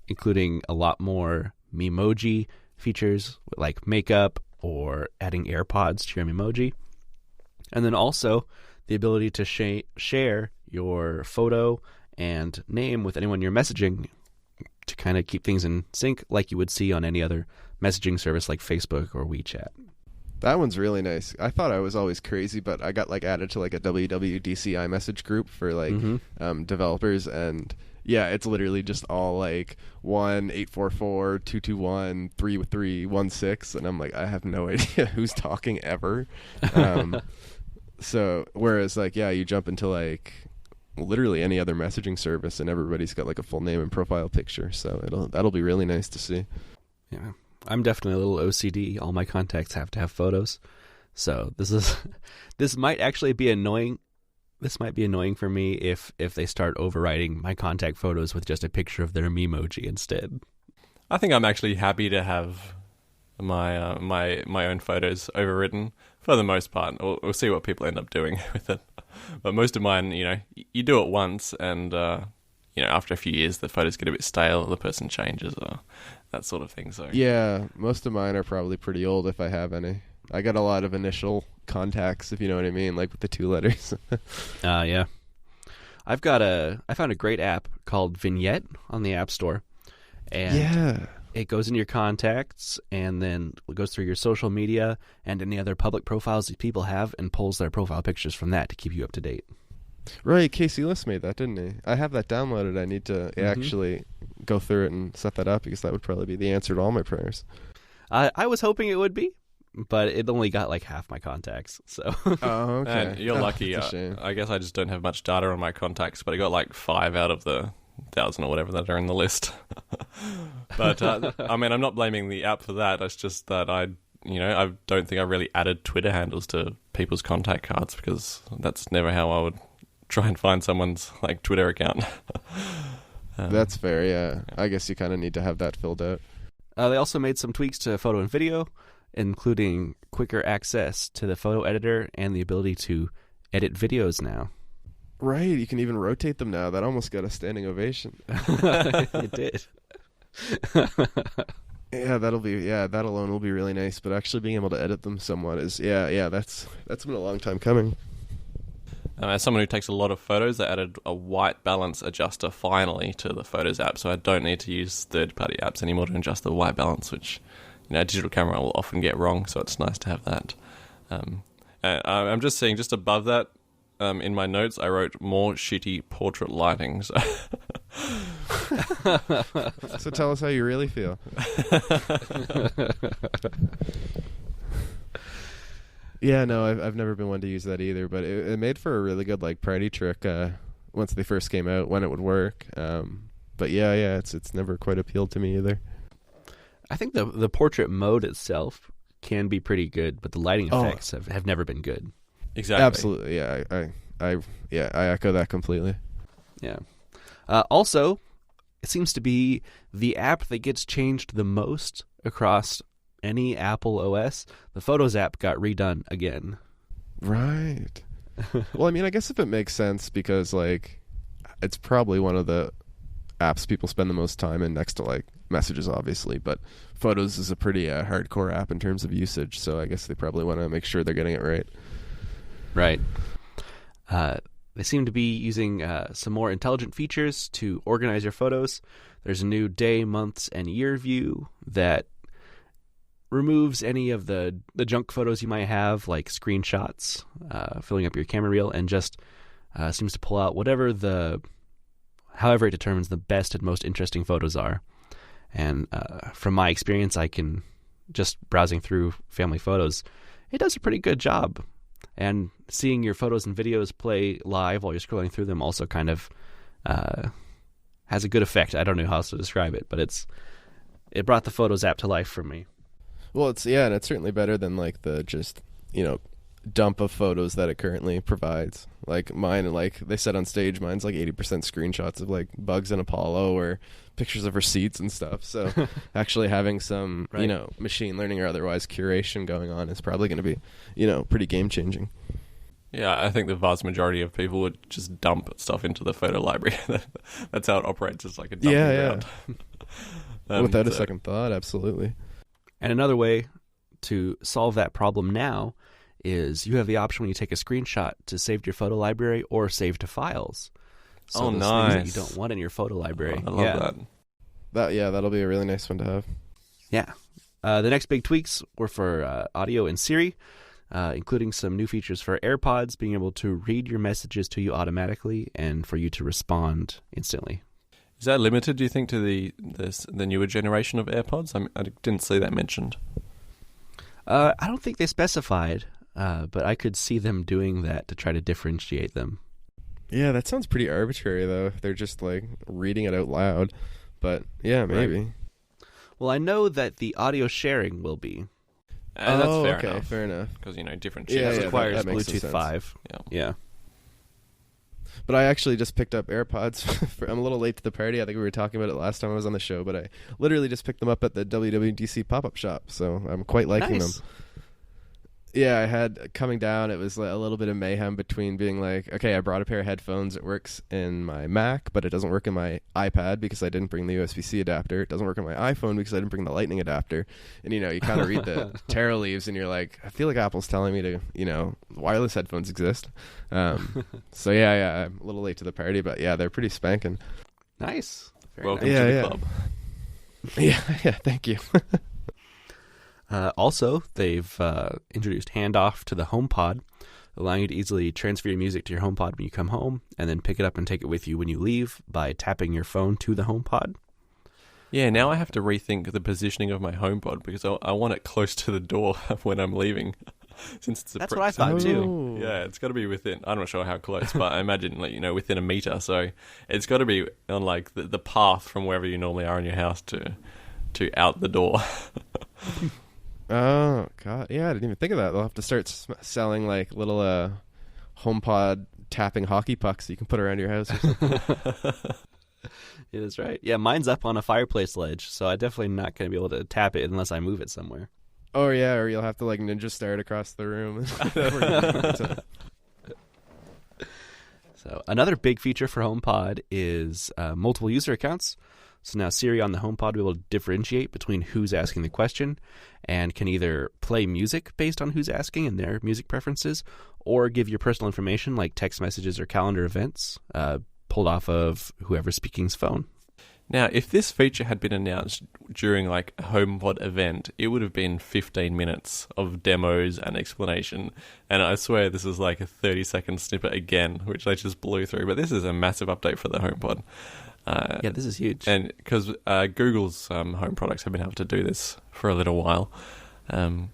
including a lot more Memoji features, like makeup or adding AirPods to your Memoji. And then also the ability to share your photo and name with anyone you're messaging to kind of keep things in sync, like you would see on any other messaging service like Facebook or WeChat. That one's really nice. I thought I was always crazy, but I got added to a WWDC iMessage group for developers, and yeah, it's literally just all 1-844-221-3316, and I'm like, I have no idea who's talking ever. So whereas you jump into literally any other messaging service, and everybody's got a full name and profile picture, so that'll be really nice to see. Yeah. I'm definitely a little OCD. All my contacts have to have photos. So this might actually be annoying. This might be annoying for me if they start overriding my contact photos with just a picture of their Memoji instead. I think I'm actually happy to have my my own photos overwritten for the most part. We'll see what people end up doing with it. But most of mine, you do it once, and after a few years, the photos get a bit stale, the person changes, or that sort of thing. So yeah, most of mine are probably pretty old, if I have any. I got a lot of initial contacts, if you know what I mean, with the 2 letters. Yeah. I found a great app called Vignette on the App Store. And yeah. it goes in your contacts and then it goes through your social media and any other public profiles that people have and pulls their profile pictures from that to keep you up to date. Right, Casey List made that, didn't he? I have that downloaded. I need to actually go through it and set that up because that would probably be the answer to all my prayers. I was hoping it would be, but it only got like half my contacts. So. Oh, okay. And you're lucky. I guess I just don't have much data on my contacts, but I got like 5 out of the 1,000 or whatever that are in the list. But I mean, I'm not blaming the app for that. It's just that I don't think I really added Twitter handles to people's contact cards because that's never how I would try and find someone's like Twitter account. That's fair, yeah. I guess you kind of need to have that filled out. They also made some tweaks to photo and video, including quicker access to the photo editor and the ability to edit videos now. Right, you can even rotate them now. That almost got a standing ovation. It did. Yeah, that alone will be really nice. But actually being able to edit them somewhat is, that's been a long time coming. As someone who takes a lot of photos, they added a white balance adjuster finally to the Photos app, so I don't need to use third-party apps anymore to adjust the white balance, which a digital camera will often get wrong, so it's nice to have that. I'm just seeing, just above that, in my notes, I wrote more shitty portrait lighting. So, so tell us how you really feel. Yeah, no, I've never been one to use that either, but it made for a really good like party trick once they first came out when it would work. But yeah, it's never quite appealed to me either. I think the portrait mode itself can be pretty good, but the lighting effects have never been good. Exactly. Absolutely, yeah. I echo that completely. Yeah. Also, it seems to be the app that gets changed the most across any Apple OS. The Photos app got redone again. Right. Well, I mean, I guess if it makes sense because like it's probably one of the apps people spend the most time in next to like Messages, obviously, but Photos is a pretty hardcore app in terms of usage, so I guess they probably want to make sure they're getting it right. Right. They seem to be using some more intelligent features to organize your photos. There's a new day, months, and year view that removes any of the junk photos you might have, like screenshots, filling up your camera reel, and just seems to pull out however it determines the best and most interesting photos are. And from my experience, I can just browsing through family photos, it does a pretty good job. And seeing your photos and videos play live while you're scrolling through them also kind of has a good effect. I don't know how else to describe it, but it brought the Photos app to life for me. Well, and it's certainly better than like the just, dump of photos that it currently provides. Like mine, like they said on stage, mine's like 80% screenshots of like bugs in Apollo or pictures of receipts and stuff. So actually having some, right. Machine learning or otherwise curation going on is probably going to be, pretty game changing. Yeah, I think the vast majority of people would just dump stuff into the photo library. That's how it operates. It's like a dumping ground. Without a second thought, absolutely. And another way to solve that problem now is you have the option when you take a screenshot to save to your photo library or save to files. So nice. Things that you don't want in your photo library. I love that. That'll be a really nice one to have. Yeah. The next big tweaks were for audio and Siri, including some new features for AirPods, being able to read your messages to you automatically and for you to respond instantly. Is that limited, do you think, to the newer generation of AirPods? I didn't see that mentioned. I don't think they specified, but I could see them doing that to try to differentiate them. Yeah, that sounds pretty arbitrary, though. They're just, like, reading it out loud. But, yeah, maybe. Right. Well, I know that the audio sharing will be. That's fair enough. Because, different Yeah, chips. it requires that makes Bluetooth sense. 5. Yeah. But I actually just picked up AirPods. I'm a little late to the party. I think we were talking about it last time I was on the show, but I literally just picked them up at the WWDC pop-up shop, so I'm quite liking them. Yeah, I had coming down, it was a little bit of mayhem between being like, okay, I brought a pair of headphones. It works in my Mac, but it doesn't work in my iPad because I didn't bring the USB-C adapter. It doesn't work on my iPhone because I didn't bring the Lightning adapter. And, you kind of read the tarot leaves and you're like, I feel like Apple's telling me to, wireless headphones exist. So, yeah, I'm a little late to the party, but yeah, they're pretty spanking. Nice. Welcome nice. to the club. Yeah, thank you. Also, they've introduced handoff to the HomePod, allowing you to easily transfer your music to your HomePod when you come home, and then pick it up and take it with you when you leave by tapping your phone to the HomePod. Yeah, now I have to rethink the positioning of my HomePod because I want it close to the door when I'm leaving. Since it's That's what I thought too. Yeah, it's got to be within. I'm not sure how close, but I imagine within a meter. So it's got to be on like the path from wherever you normally are in your house to out the door. Oh god, yeah, I didn't even think of that. They'll have to start selling like little HomePod tapping hockey pucks you can put around your house or something. Yeah, that's right. Yeah, mine's up on a fireplace ledge, so I'm definitely not going to be able to tap it unless I move it somewhere. Oh yeah, or you'll have to like ninja start across the room. So another big feature for HomePod is multiple user accounts. So now Siri on the HomePod will differentiate between who's asking the question and can either play music based on who's asking and their music preferences, or give your personal information like text messages or calendar events pulled off of whoever's speaking's phone. Now, if this feature had been announced during like a HomePod event, it would have been 15 minutes of demos and explanation. And I swear this is like a 30-second snippet again, which they just blew through. But this is a massive update for the HomePod. Yeah, this is huge. And because Google's home products have been able to do this for a little while. And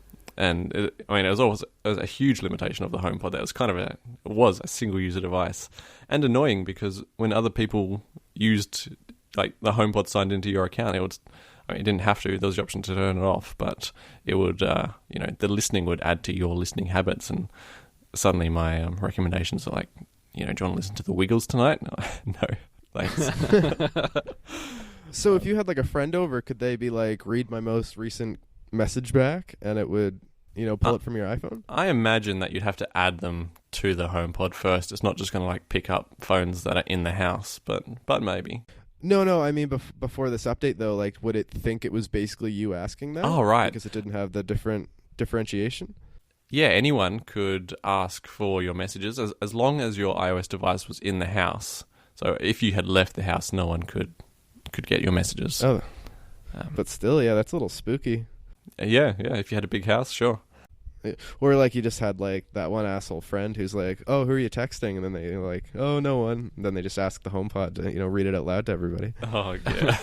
it was a huge limitation of the HomePod. That was kind of it was a single-user device. And annoying because when other people used like the HomePod signed into your account, it didn't have to. There was the option to turn it off, but it would, the listening would add to your listening habits. And suddenly my recommendations are like, do you want to listen to the Wiggles tonight? No, thanks. So if you had like a friend over, could they be like, read my most recent message back, and it would, pull it from your iPhone? I imagine that you'd have to add them to the HomePod first. It's not just going to like pick up phones that are in the house, but maybe. No, I mean before this update though, like would it think it was basically you asking that? Oh, right. Because it didn't have the differentiation? Yeah, anyone could ask for your messages as long as your iOS device was in the house. So if you had left the house, no one could get your messages. Oh, but still, yeah, that's a little spooky. Yeah, if you had a big house, sure. Or like you just had like that one asshole friend who's like, oh, who are you texting? And then they like, oh, no one. And then they just ask the HomePod to, read it out loud to everybody. Oh, yeah.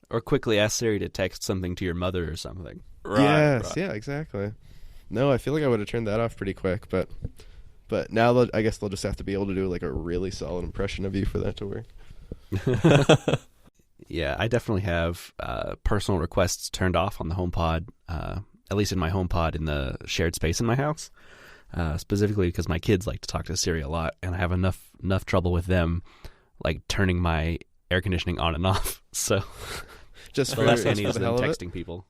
Or quickly ask Siri to text something to your mother or something. Right. Yes, right. Yeah, exactly. No, I feel like I would have turned that off pretty quick, but now I guess they'll just have to be able to do like a really solid impression of you for that to work. Yeah, I definitely have personal requests turned off on the HomePod, at least in my HomePod in the shared space in my house, specifically because my kids like to talk to Siri a lot, and I have enough trouble with them like turning my air conditioning on and off. So just the last I need is them texting people.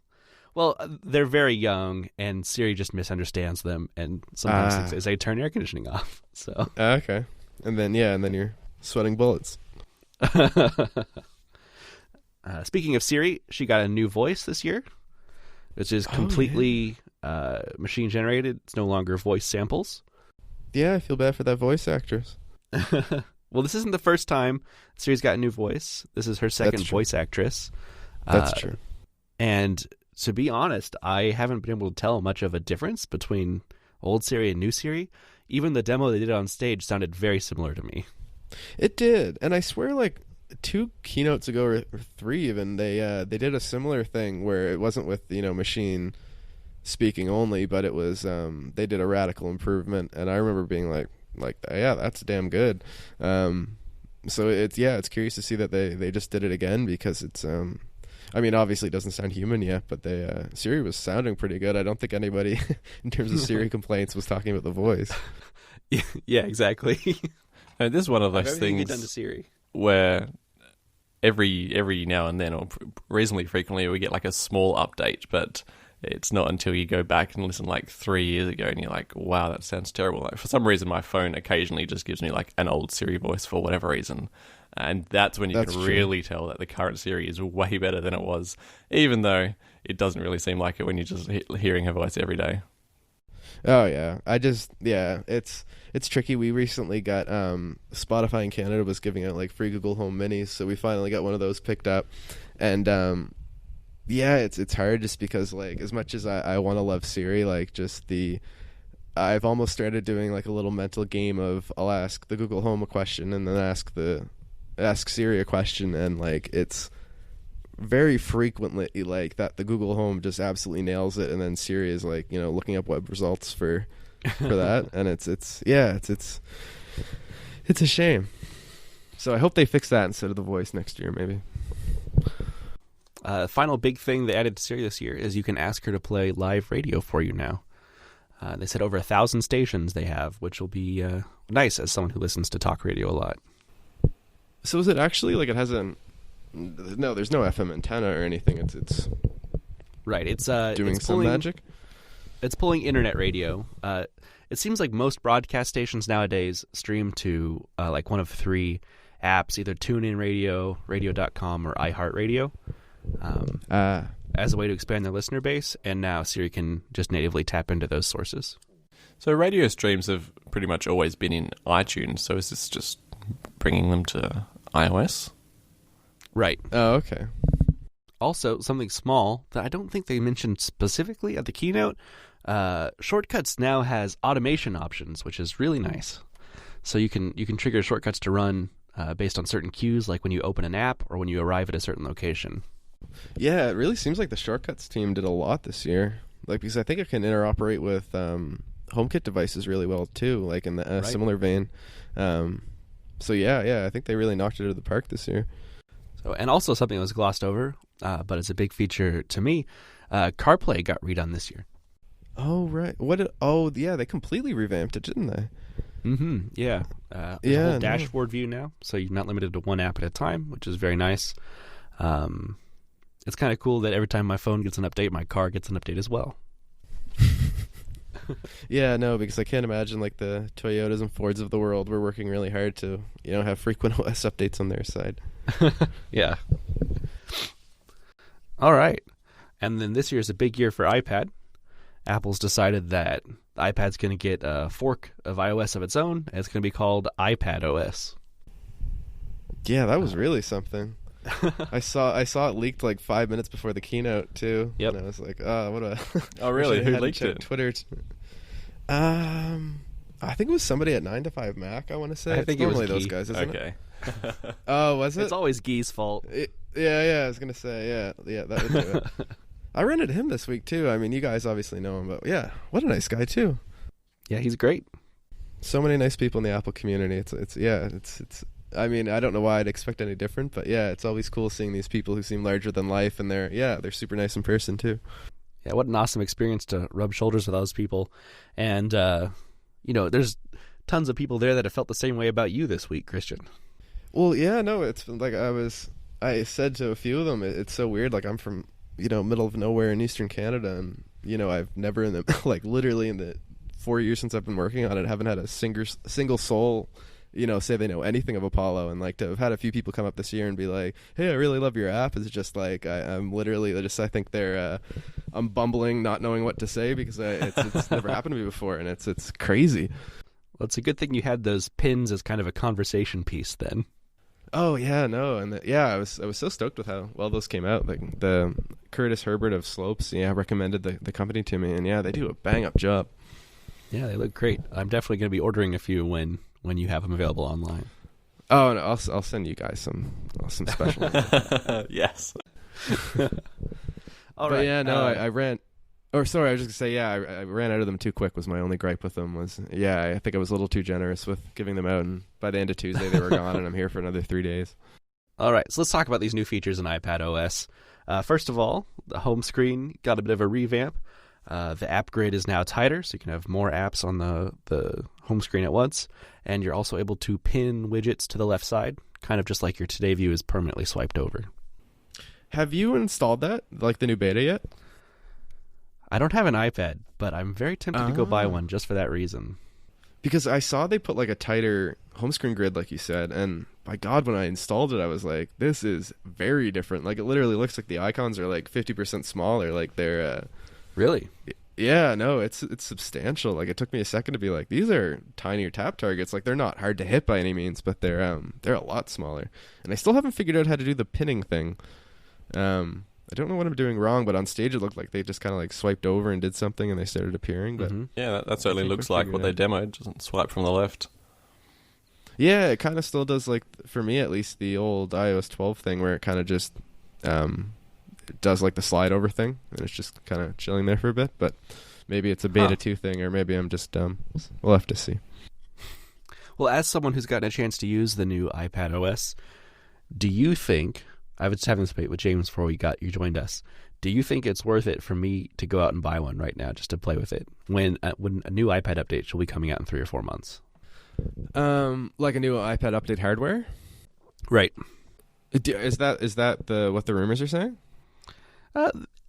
Well, they're very young, and Siri just misunderstands them, and sometimes they say turn air conditioning off. So okay, and then you're sweating bullets. Speaking of Siri, she got a new voice this year, which is completely machine generated. It's no longer voice samples. Yeah, I feel bad for that voice actress. Well, this isn't the first time Siri's got a new voice. This is her second voice actress. That's true. And to be honest, I haven't been able to tell much of a difference between old Siri and new Siri. Even the demo they did on stage sounded very similar to me. It did, and I swear, like 2 keynotes ago or 3 even, they did a similar thing where it wasn't with machine speaking only, but it was they did a radical improvement, and I remember being like yeah, that's damn good. So it's curious to see that they just did it again, because it's obviously it doesn't sound human yet, but Siri was sounding pretty good. I don't think anybody in terms of Siri complaints was talking about the voice. Yeah, exactly. This is one of those things done to Siri where every now and then, or reasonably frequently, we get like a small update, but it's not until you go back and listen like 3 years ago and you're like, wow, that sounds terrible. Like, for some reason, my phone occasionally just gives me like an old Siri voice for whatever reason. And that's when you can really tell that the current Siri is way better than it was, even though it doesn't really seem like it when you're just hearing her voice every day. Oh yeah, it's tricky. We recently got Spotify in Canada was giving out like free Google Home Minis, so we finally got one of those picked up, And yeah, it's hard just because like as much as I want to love Siri, like just I've almost started doing like a little mental game of I'll ask the Google Home a question and then ask Siri a question, and like it's very frequently like that the Google Home just absolutely nails it, and then Siri is like, you know, looking up web results for that, and it's a shame. So I hope they fix that instead of the voice next year, maybe. Final big thing they added to Siri this year is you can ask her to play live radio for you now. They said over 1,000 stations they have, which will be nice as someone who listens to talk radio a lot. So is it actually like it has no, there's no FM antenna or anything. It's right. It's doing it's some pulling, magic. It's pulling internet radio. It seems like most broadcast stations nowadays stream to like one of 3 apps, either TuneIn Radio, Radio.com, or iHeartRadio, as a way to expand their listener base. And now Siri can just natively tap into those sources. So radio streams have pretty much always been in iTunes. So is this just bringing them to iOS? Right. Oh, okay. Also, something small that I don't think they mentioned specifically at the keynote, Shortcuts now has automation options, which is really nice. So you can trigger shortcuts to run based on certain cues, like when you open an app or when you arrive at a certain location. Yeah, it really seems like the Shortcuts team did a lot this year. Like, because I think it can interoperate with HomeKit devices really well too, like in the Right. similar vein. So yeah, I think they really knocked it out of the park this year. So, and also something that was glossed over, but it's a big feature to me. CarPlay got redone this year. Oh right, yeah, they completely revamped it, didn't they? Mm-hmm. Yeah. There's a whole dashboard view now, so you're not limited to one app at a time, which is very nice. It's kind of cool that every time my phone gets an update, my car gets an update as well. Yeah, no, because I can't imagine like the Toyotas and Fords of the world were working really hard to, you know, have frequent OS updates on their side. Yeah. All right. And then this year is a big year for iPad. Apple's decided that the iPad's going to get a fork of iOS of its own, and it's going to be called iPad OS. Yeah, that was really something. I saw it leaked like 5 minutes before the keynote too. Yep. And I was like, oh, what a... Oh, really? I Who hadn't leaked checked it? Twitter. I think it was somebody at 9 to 5 Mac, I want to say. I think it's normally it was those Guy. guys, isn't it? Okay. Oh, was it? It's always Guy's fault. Yeah, I was going to say, yeah, that would do it. I ran into him this week too. I mean, you guys obviously know him, but yeah, what a nice guy too. Yeah, he's great. So many nice people in the Apple community. It's I mean, I don't know why I'd expect any different, but yeah, it's always cool seeing these people who seem larger than life, and they're super nice in person too. Yeah, what an awesome experience to rub shoulders with those people. And, there's tons of people there that have felt the same way about you this week, Christian. Well, yeah, no, it's like I said to a few of them, it's so weird. Like, I'm from, middle of nowhere in Eastern Canada, and, I've never literally in the 4 years since I've been working on it, haven't had a single soul, say they know anything of Apollo. And like to have had a few people come up this year and be like, hey, I really love your app, is just like, I'm literally just, I think I'm bumbling, not knowing what to say, because it's never happened to me before, and it's crazy. Well, it's a good thing you had those pins as kind of a conversation piece then. Oh yeah, no, and I was so stoked with how well those came out. Like the Curtis Herbert of Slopes, recommended the company to me, and yeah, they do a bang up job. Yeah, they look great. I'm definitely going to be ordering a few when you have them available online. Oh, no, I'll send you guys some special. Yes. All but right. yeah, no, I ran. Or sorry, I was just gonna say, yeah, I ran out of them too quick. Was my only gripe with them. I think I was a little too generous with giving them out, and by the end of Tuesday they were gone, and I'm here for another 3 days. All right, so let's talk about these new features in iPad OS. First of all, the home screen got a bit of a revamp. The app grid is now tighter, so you can have more apps on the home screen at once, and you're also able to pin widgets to the left side, kind of just like your Today view is permanently swiped over. Have you installed that, like the new beta yet? I don't have an iPad, but I'm very tempted to go buy one just for that reason. Because I saw they put like a tighter home screen grid, like you said, and by God, when I installed it, I was like, this is very different. Like, it literally looks like the icons are like 50% smaller. Like they're Really? Yeah, no, it's substantial. Like, it took me a second to be like, these are tinier tap targets. Like, they're not hard to hit by any means, but they're a lot smaller. And I still haven't figured out how to do the pinning thing. I don't know what I'm doing wrong, but on stage it looked like they just kind of like swiped over and did something, and they started appearing. But Yeah, that certainly looks like what they demoed. Doesn't swipe from the left. yeah, it kind of still does, like, for me at least, the old iOS 12 thing where it kind of just it does like the slide over thing, and it's just kind of chilling there for a bit. But maybe it's a beta 2 thing, or maybe I'm just dumb. We'll have to see. Well, as someone who's gotten a chance to use the new iPad OS, do you think, I was having this debate with James before you joined us, do you think it's worth it for me to go out and buy one right now just to play with it when a new iPad update will be coming out in 3 or 4 months? Like a new iPad update hardware? Right. Is that what the rumors are saying?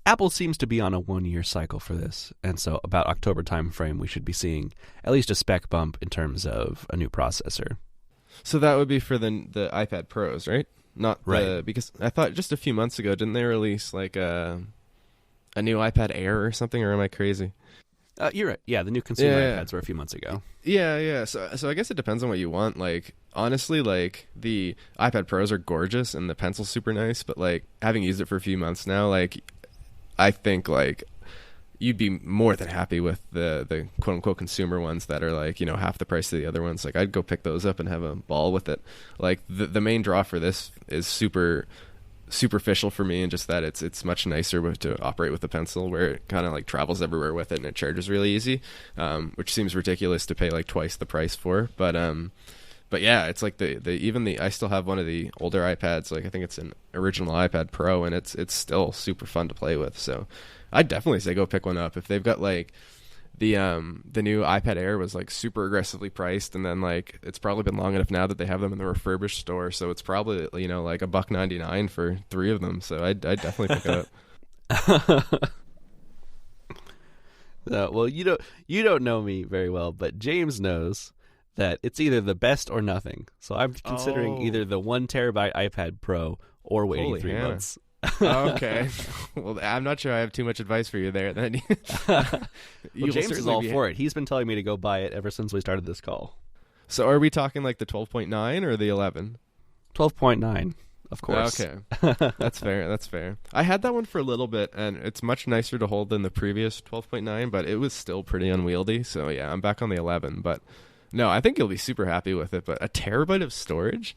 Apple seems to be on a 1-year cycle for this, and so about October time frame we should be seeing at least a spec bump in terms of a new processor. So that would be for the iPad Pros, right? Not right. Because I thought just a few months ago, didn't they release like a new iPad Air or something, or am I crazy? You're right. Yeah, the new consumer iPads were a few months ago. Yeah. So I guess it depends on what you want. Like, honestly, like, the iPad Pros are gorgeous and the pencil's super nice, but like, having used it for a few months now, like, I think like you'd be more than happy with the quote unquote consumer ones that are like, half the price of the other ones. Like, I'd go pick those up and have a ball with it. Like, the main draw for this is superficial for me, and just that it's much nicer to operate with the pencil, where it kind of like travels everywhere with it and it charges really easy, which seems ridiculous to pay like twice the price for. But yeah, it's like I still have one of the older iPads. Like, I think it's an original iPad Pro, and it's still super fun to play with. So I'd definitely say go pick one up. If they've got like the new iPad Air was like super aggressively priced, and then like it's probably been long enough now that they have them in the refurbished store, so it's probably like $1.99 for 3 of them. So I'd definitely pick it up. Well, you don't know me very well, but James knows that it's either the best or nothing. So I'm considering either the 1 terabyte iPad Pro or waiting Holy 3 Hannah. months. Okay. Well, I'm not sure I have too much advice for you there. Then James is all for it. He's been telling me to go buy it ever since we started this call. So are we talking like the 12.9 or the 11? 12.9, of course. Okay. That's fair. I had that one for a little bit, and it's much nicer to hold than the previous 12.9, but it was still pretty unwieldy. So yeah, I'm back on the 11. But no, I think you'll be super happy with it. But a terabyte of storage?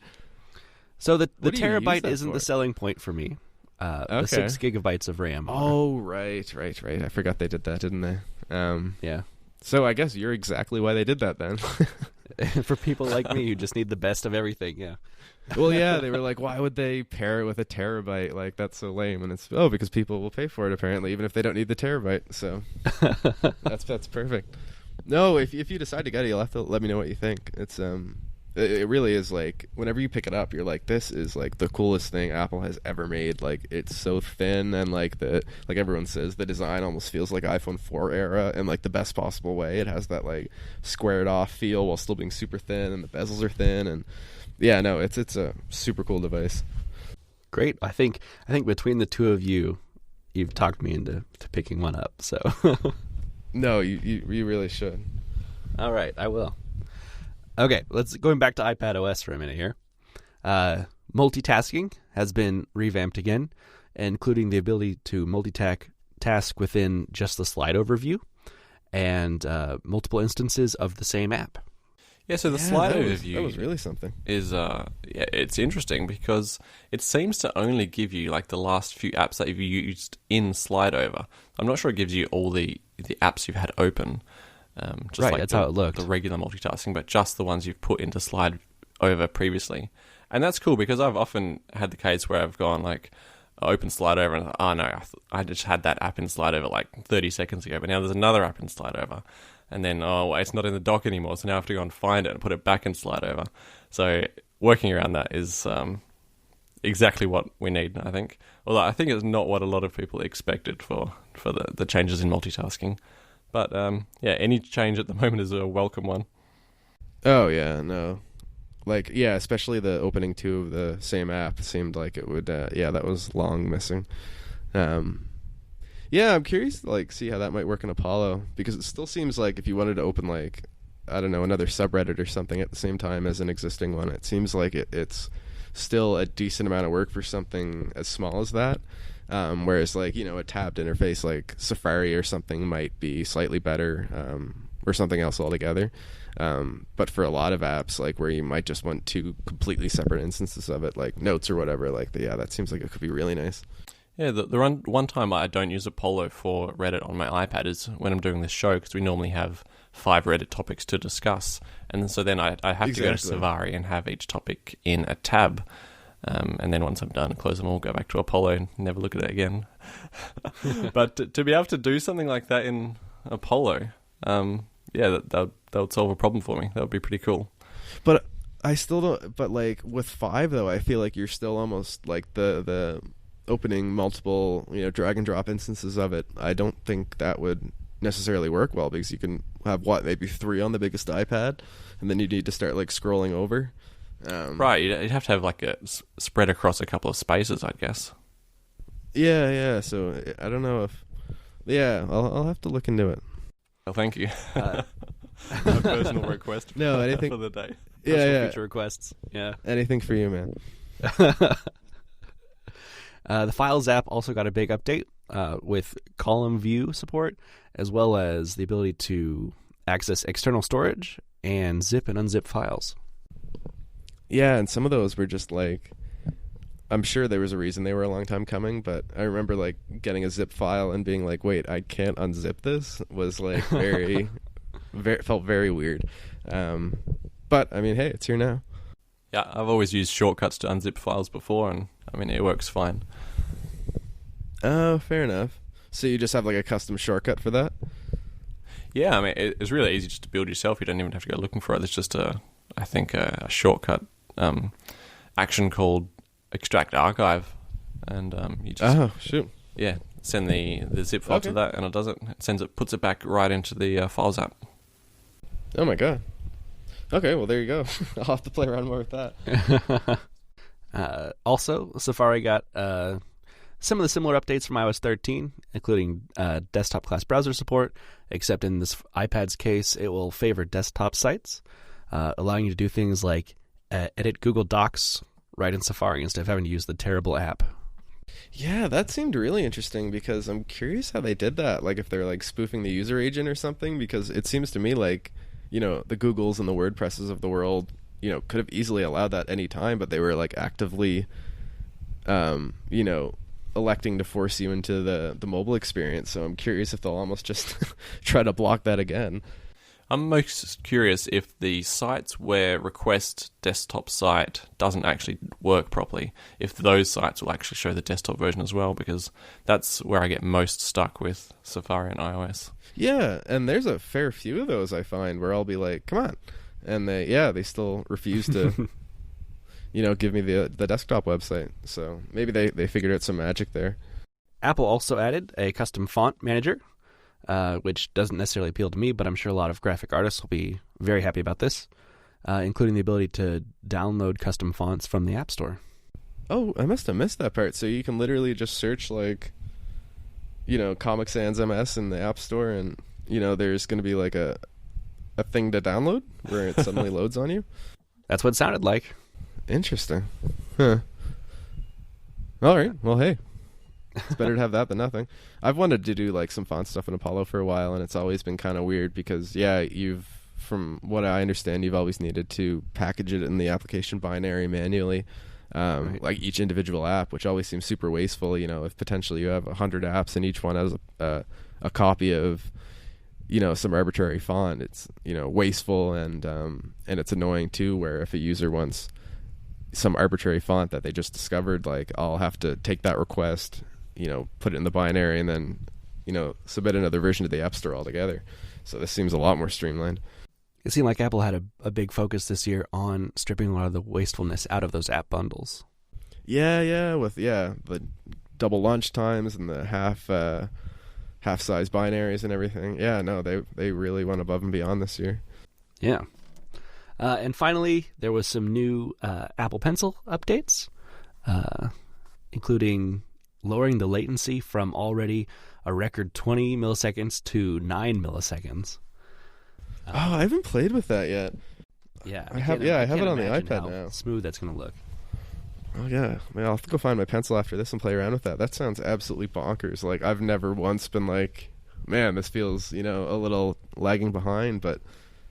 So the What do you use terabyte that isn't for? the selling point for me. Okay. The 6 gigabytes of RAM. Oh, right. I forgot they did that, didn't they? Yeah. So I guess you're exactly why they did that then. For people like me who just need the best of everything, yeah. Well, yeah, they were like, why would they pair it with a terabyte? Like, that's so lame. And it's, because people will pay for it, apparently, even if they don't need the terabyte. So that's perfect. No, if you decide to get it, you'll have to let me know what you think. It's it really is like, whenever you pick it up, you're like, this is like the coolest thing Apple has ever made. Like, it's so thin, and like everyone says, the design almost feels like iPhone 4 era in like the best possible way. It has that like squared off feel while still being super thin, and the bezels are thin, and yeah, no, it's a super cool device. Great. I think between the two of you, you've talked me into picking one up. So No, you really should. all right, I will. Okay, going back to iPad OS for a minute here. Multitasking has been revamped again, including the ability to multitask within just the slide overview and multiple instances of the same app. Yeah, so the slide overview that was really something. Is it's interesting because it seems to only give you like the last few apps that you've used in slide over. I'm not sure it gives you all the apps you've had open. Just right, like that's how it looked. The regular multitasking, but just the ones you've put into slide over previously. And that's cool because I've often had the case where I've gone like, open slide over and oh no, I just had that app in slide over like 30 seconds ago, but now there's another app in slide over. And then, it's not in the dock anymore, so now I have to go and find it and put it back in slide over. So working around that is exactly what we need, I think. Although I think it's not what a lot of people expected for the changes in multitasking. But any change at the moment is a welcome one. Oh yeah, no, like yeah, especially the opening 2 of the same app seemed like it would. That was long missing. Yeah, I'm curious to like see how that might work in Apollo, because it still seems like if you wanted to open like, I don't know, another subreddit or something at the same time as an existing one, it seems like it's still a decent amount of work for something as small as that. Whereas like, you know, a tabbed interface like Safari or something might be slightly better, or something else altogether. But for a lot of apps, like where you might just want two completely separate instances of it, like Notes or whatever, like that seems like it could be really nice. Yeah, the one time I don't use Apollo for Reddit on my iPad is when I'm doing this show, because we normally have 5 Reddit topics to discuss, and so then I have to go to Safari and have each topic in a tab, and then once I'm done, close them all, go back to Apollo, and never look at it again. But to be able to do something like that in Apollo, that would solve a problem for me. That would be pretty cool. But I still don't. But like with 5 though, I feel like you're still almost like the opening multiple, you know, drag and drop instances of it. I don't think that would necessarily work well, because you can have maybe 3 on the biggest iPad, and then you need to start like scrolling over. Right, you'd have to have like a spread across a couple of spaces, I guess. Yeah. So I don't know if. Yeah, I'll have to look into it. Well, thank you. A personal request. No, anything for the day. Yeah. Future requests. Yeah. Anything for you, man. The Files app also got a big update with column view support, as well as the ability to access external storage and zip and unzip files. Yeah, and some of those were just like, I'm sure there was a reason they were a long time coming, but I remember like getting a zip file and being like, wait, I can't unzip this, was like very, felt very weird. But I mean, hey, it's here now. Yeah, I've always used shortcuts to unzip files before, and I mean, it works fine. Oh, fair enough. So you just have like a custom shortcut for that? Yeah, I mean, it's really easy just to build yourself. You don't even have to go looking for it. There's just a shortcut action called extract archive, and you just send the zip file to that, and it does it. Puts it back right into the Files app. Oh my god. Okay, well there you go. I'll have to play around more with that. Also, Safari got some of the similar updates from iOS 13, including desktop class browser support, except in this iPad's case, it will favor desktop sites, allowing you to do things like edit Google Docs right in Safari instead of having to use the terrible app. Yeah, that seemed really interesting, because I'm curious how they did that. Like if they're like spoofing the user agent or something, because it seems to me like, you know, the Googles and the WordPresses of the world, you know, could have easily allowed that any time, but they were like actively, you know, electing to force you into the mobile experience. So I'm curious if they'll almost just try to block that again. I'm most curious if the sites where request desktop site doesn't actually work properly, if those sites will actually show the desktop version as well, because that's where I get most stuck with Safari and iOS. Yeah, and there's a fair few of those I find where I'll be like, come on. And they still refuse to, you know, give me the desktop website. So maybe they figured out some magic there. Apple also added a custom font manager, which doesn't necessarily appeal to me, but I'm sure a lot of graphic artists will be very happy about this, including the ability to download custom fonts from the App Store. Oh, I must have missed that part. So you can literally just search, like, you know, Comic Sans MS in the App Store, and, you know, there's going to be like a thing to download where it suddenly loads on you? That's what it sounded like. Interesting. Huh. All right. Well, hey. It's better to have that than nothing. I've wanted to do like some font stuff in Apollo for a while, and it's always been kind of weird because, from what I understand, you've always needed to package it in the application binary manually, right. Like each individual app, which always seems super wasteful. You know, if potentially you have 100 apps and each one has a copy of, you know, some arbitrary font, it's, you know, wasteful, and it's annoying too, where if a user wants some arbitrary font that they just discovered, like, I'll have to take that request, you know, put it in the binary, and then, you know, submit another version to the App Store altogether. So this seems a lot more streamlined. It seemed like Apple had a big focus this year on stripping a lot of the wastefulness out of those app bundles. Yeah, with the double launch times and the half size binaries and everything. Yeah, no, they really went above and beyond this year. Yeah. And finally, there was some new Apple Pencil updates, including lowering the latency from already a record 20 milliseconds to 9 milliseconds. I haven't played with that yet. Yeah, I have it on the iPad now. Smooth that's going to look. Oh yeah, man, I'll have to go find my pencil after this and play around with that. That sounds absolutely bonkers. Like I've never once been like, man, this feels a little lagging behind. But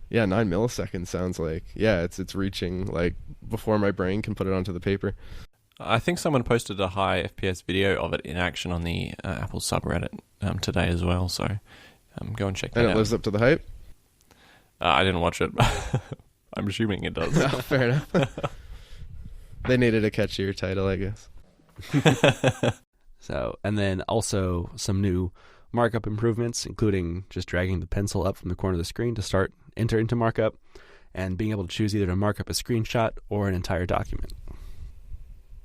yeah, 9 milliseconds sounds like it's reaching like before my brain can put it onto the paper. I think someone posted a high FPS video of it in action on the Apple subreddit today as well. So go and check that out. And it lives up to the hype. I didn't watch it. I'm assuming it does. Oh, fair enough. They needed a catchier title, I guess. So, and then also some new markup improvements, including just dragging the pencil up from the corner of the screen to enter into markup, and being able to choose either to mark up a screenshot or an entire document.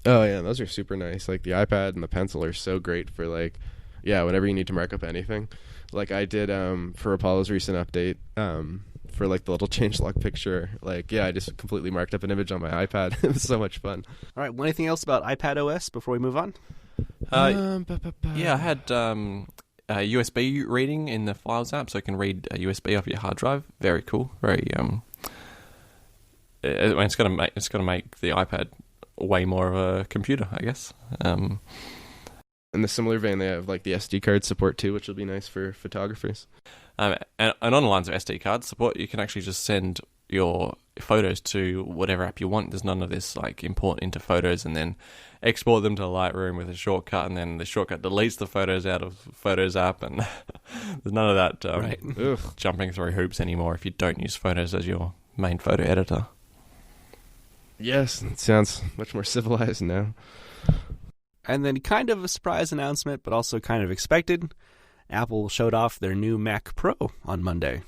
Oh yeah, those are super nice. Like the iPad and the pencil are so great for like, whenever you need to mark up anything. Like I did for Apollo's recent update, for like the little changelog picture. Like I just completely marked up an image on my iPad. It was so much fun. All right, anything else about iPad OS before we move on? Yeah, I had USB reading in the Files app, so I can read a USB off your hard drive. Very cool. Very it's gonna make the iPad way more of a computer, I guess. In the similar vein, they have like the SD card support too, which will be nice for photographers. And on the lines of SD card support, you can actually just send your photos to whatever app you want. There's none of this like import into Photos and then export them to Lightroom with a shortcut, and then the shortcut deletes the photos out of Photos app, and there's none of that jumping through hoops anymore if you don't use Photos as your main photo editor. Yes, it sounds much more civilized now. And then kind of a surprise announcement, but also kind of expected. Apple showed off their new Mac Pro on Monday.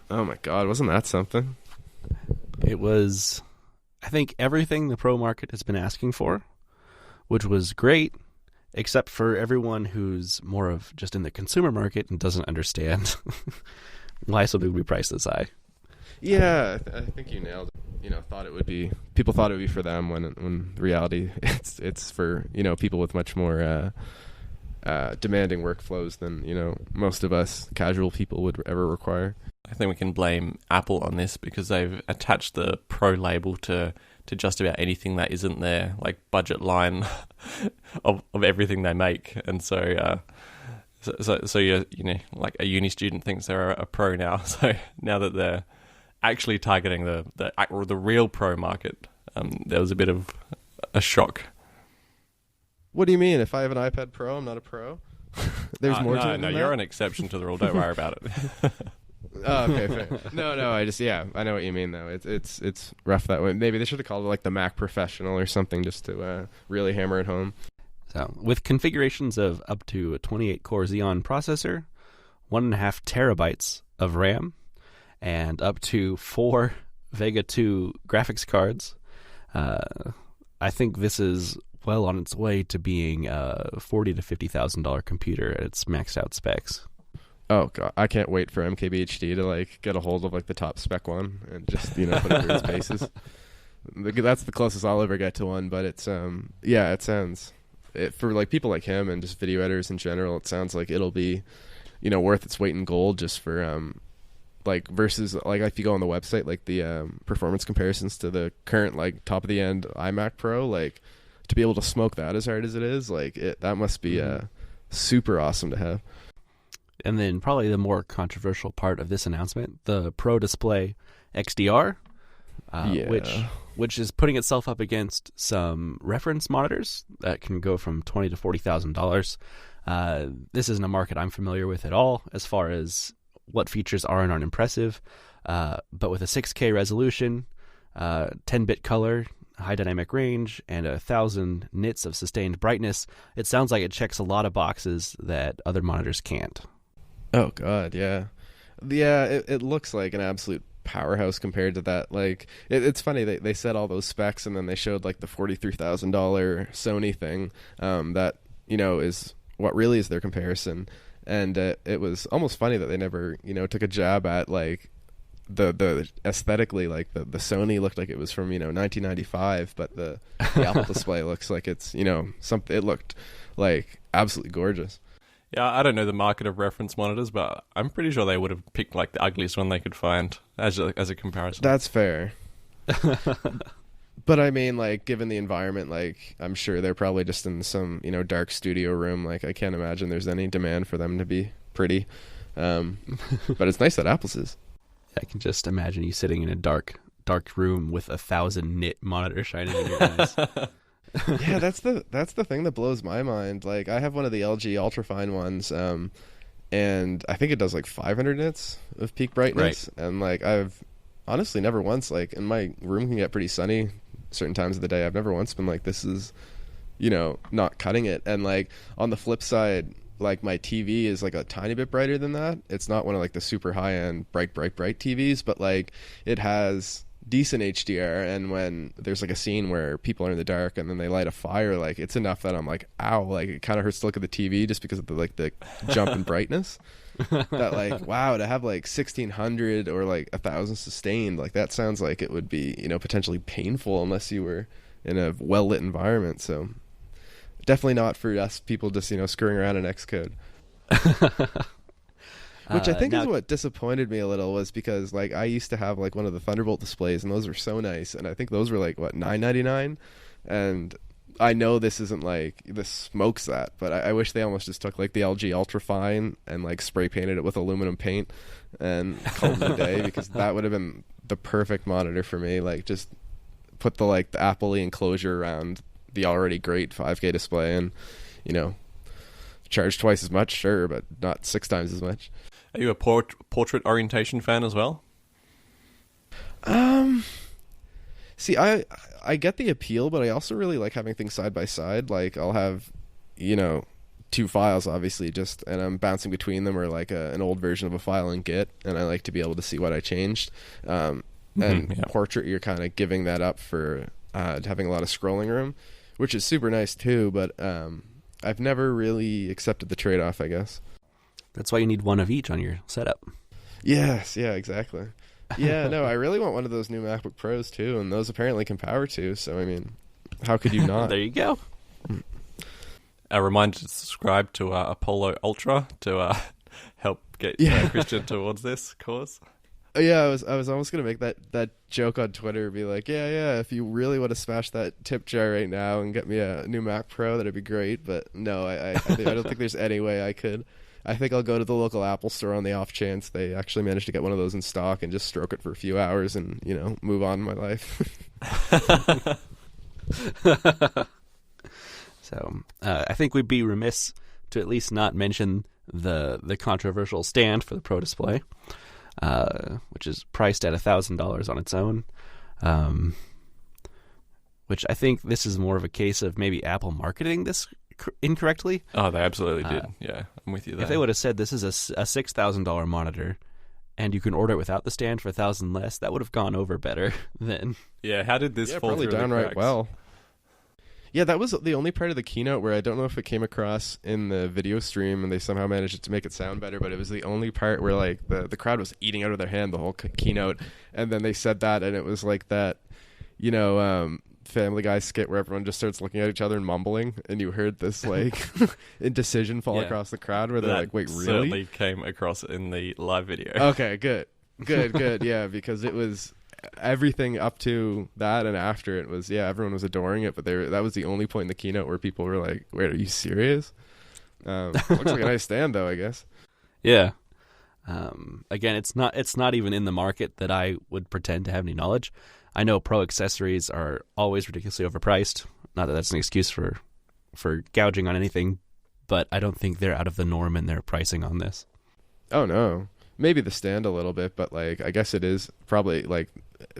Oh my God, wasn't that something? It was, I think, everything the Pro market has been asking for, which was great, except for everyone who's more of just in the consumer market and doesn't understand why something would be priced this high. Yeah, I think you nailed it. People thought it would be for them when in reality it's for, people with much more demanding workflows than, most of us casual people would ever require. I think we can blame Apple on this because they've attached the Pro label to just about anything that isn't their like budget line of everything they make, and so you're like a uni student thinks they're a pro now. So now that they're actually targeting the real pro market, there was a bit of a shock. What do you mean? If I have an iPad Pro, I'm not a pro? There's more to it than that? No, you're an exception to the rule. Don't worry about it. Oh, okay, fair. No, I know what you mean though. It's rough that way. Maybe they should have called it like the Mac Professional or something just to really hammer it home. So, with configurations of up to a 28-core Xeon processor, 1.5 terabytes of RAM, and up to 4 Vega 2 graphics cards, I think this is well on its way to being a $40,000 to $50,000 computer at its maxed out specs. Oh God, I can't wait for MKBHD to like get a hold of like the top spec one and just put it through its paces. That's the closest I'll ever get to one, but it's it sounds for like people like him and just video editors in general, it sounds like it'll be worth its weight in gold just for like versus like if you go on the website, like the performance comparisons to the current like top of the end iMac Pro, like to be able to smoke that as hard as it is, like that must be super awesome to have. And then probably the more controversial part of this announcement, the Pro Display XDR, which is putting itself up against some reference monitors that can go from $20,000 to $40,000. This isn't a market I'm familiar with at all as far as what features are and aren't impressive, but with a 6K resolution, 10-bit color, high dynamic range, and 1,000 nits of sustained brightness, it sounds like it checks a lot of boxes that other monitors can't. Oh God, yeah. It looks like an absolute powerhouse compared to that. Like it's funny they said all those specs and then they showed like the $43,000 Sony thing that is what really is their comparison. And it was almost funny that they never took a jab at like the aesthetically, like the Sony looked like it was from 1995, but the Apple display looks like it's something. It looked like absolutely gorgeous. Yeah, I don't know the market of reference monitors, but I'm pretty sure they would have picked like the ugliest one they could find as a comparison. That's fair. But I mean, like, given the environment, like, I'm sure they're probably just in some, dark studio room. Like, I can't imagine there's any demand for them to be pretty. But it's nice that Apple's is. I can just imagine you sitting in a dark room with 1,000 nit monitors shining in your eyes. Yeah, that's the thing that blows my mind. Like, I have one of the LG ultrafine ones, and I think it does like 500 nits of peak brightness. Right. And like, I've honestly never once, like, in my room can get pretty sunny certain times of the day. I've never once been like, this is, not cutting it. And like, on the flip side, like, my TV is like a tiny bit brighter than that. It's not one of like the super high end bright TVs, but like, it has decent HDR, and when there's like a scene where people are in the dark and then they light a fire, like, it's enough that I'm like, ow, like, it kind of hurts to look at the TV just because of the jump in brightness. That, like, wow, to have like 1,600 or like 1,000 sustained, like, that sounds like it would be, potentially painful unless you were in a well lit environment. So definitely not for us people just screwing around in Xcode. Which I think is what disappointed me a little, was because like, I used to have like one of the Thunderbolt displays, and those were so nice, and I think those were like, what, $9.99, and I know this smokes that, but I wish they almost just took like the LG Ultrafine and like spray painted it with aluminum paint and called it a day, because that would have been the perfect monitor for me. Like, just put the Apple enclosure around the already great 5K display, and charge twice as much, sure, but not 6 times as much. Are you a portrait orientation fan as well? See, I get the appeal, but I also really like having things side by side. Like, I'll have, 2 files, obviously, and I'm bouncing between them, or like an old version of a file in Git, and I like to be able to see what I changed. Portrait, you're kind of giving that up for having a lot of scrolling room, which is super nice too, but I've never really accepted the trade-off, I guess. That's why you need one of each on your setup. Yes, yeah, exactly. Yeah, no, I really want one of those new MacBook Pros too, and those apparently can power too, so I mean, how could you not? There you go. A reminder to subscribe to Apollo Ultra to help get Christian towards this cause. Yeah, I was almost gonna make that joke on Twitter, be like, yeah, if you really want to smash that tip jar right now and get me a new Mac Pro, that'd be great. But no, I don't think there's any way I could. I think I'll go to the local Apple store on the off chance they actually manage to get one of those in stock, and just stroke it for a few hours and move on in my life. So I think we'd be remiss to at least not mention the controversial stand for the Pro Display. Which is priced at $1,000 on its own, which I think this is more of a case of maybe Apple marketing this incorrectly. Oh, they absolutely did. Yeah, I'm with you there. If they would have said this is a $6,000 monitor and you can order it without the stand for $1,000 less, that would have gone over better than... Yeah, how did this fall probably through downright the cracks? well. Yeah, that was the only part of the keynote where I don't know if it came across in the video stream and they somehow managed to make it sound better, but it was the only part where like the crowd was eating out of their hand the whole keynote, and then they said that, and it was like that, Family Guy skit where everyone just starts looking at each other and mumbling, and you heard this like indecision fall across the crowd where they're like, wait, really? Certainly came across in the live video. Okay, good. Yeah, because it was... everything up to that and after it was, everyone was adoring it, but that was the only point in the keynote where people were like, wait, are you serious? Looks like a nice stand though, I guess. Yeah. Again, it's not even in the market that I would pretend to have any knowledge. I know Pro accessories are always ridiculously overpriced. Not that that's an excuse for gouging on anything, but I don't think they're out of the norm in their pricing on this. Oh no. Maybe the stand a little bit, but like, I guess it is probably like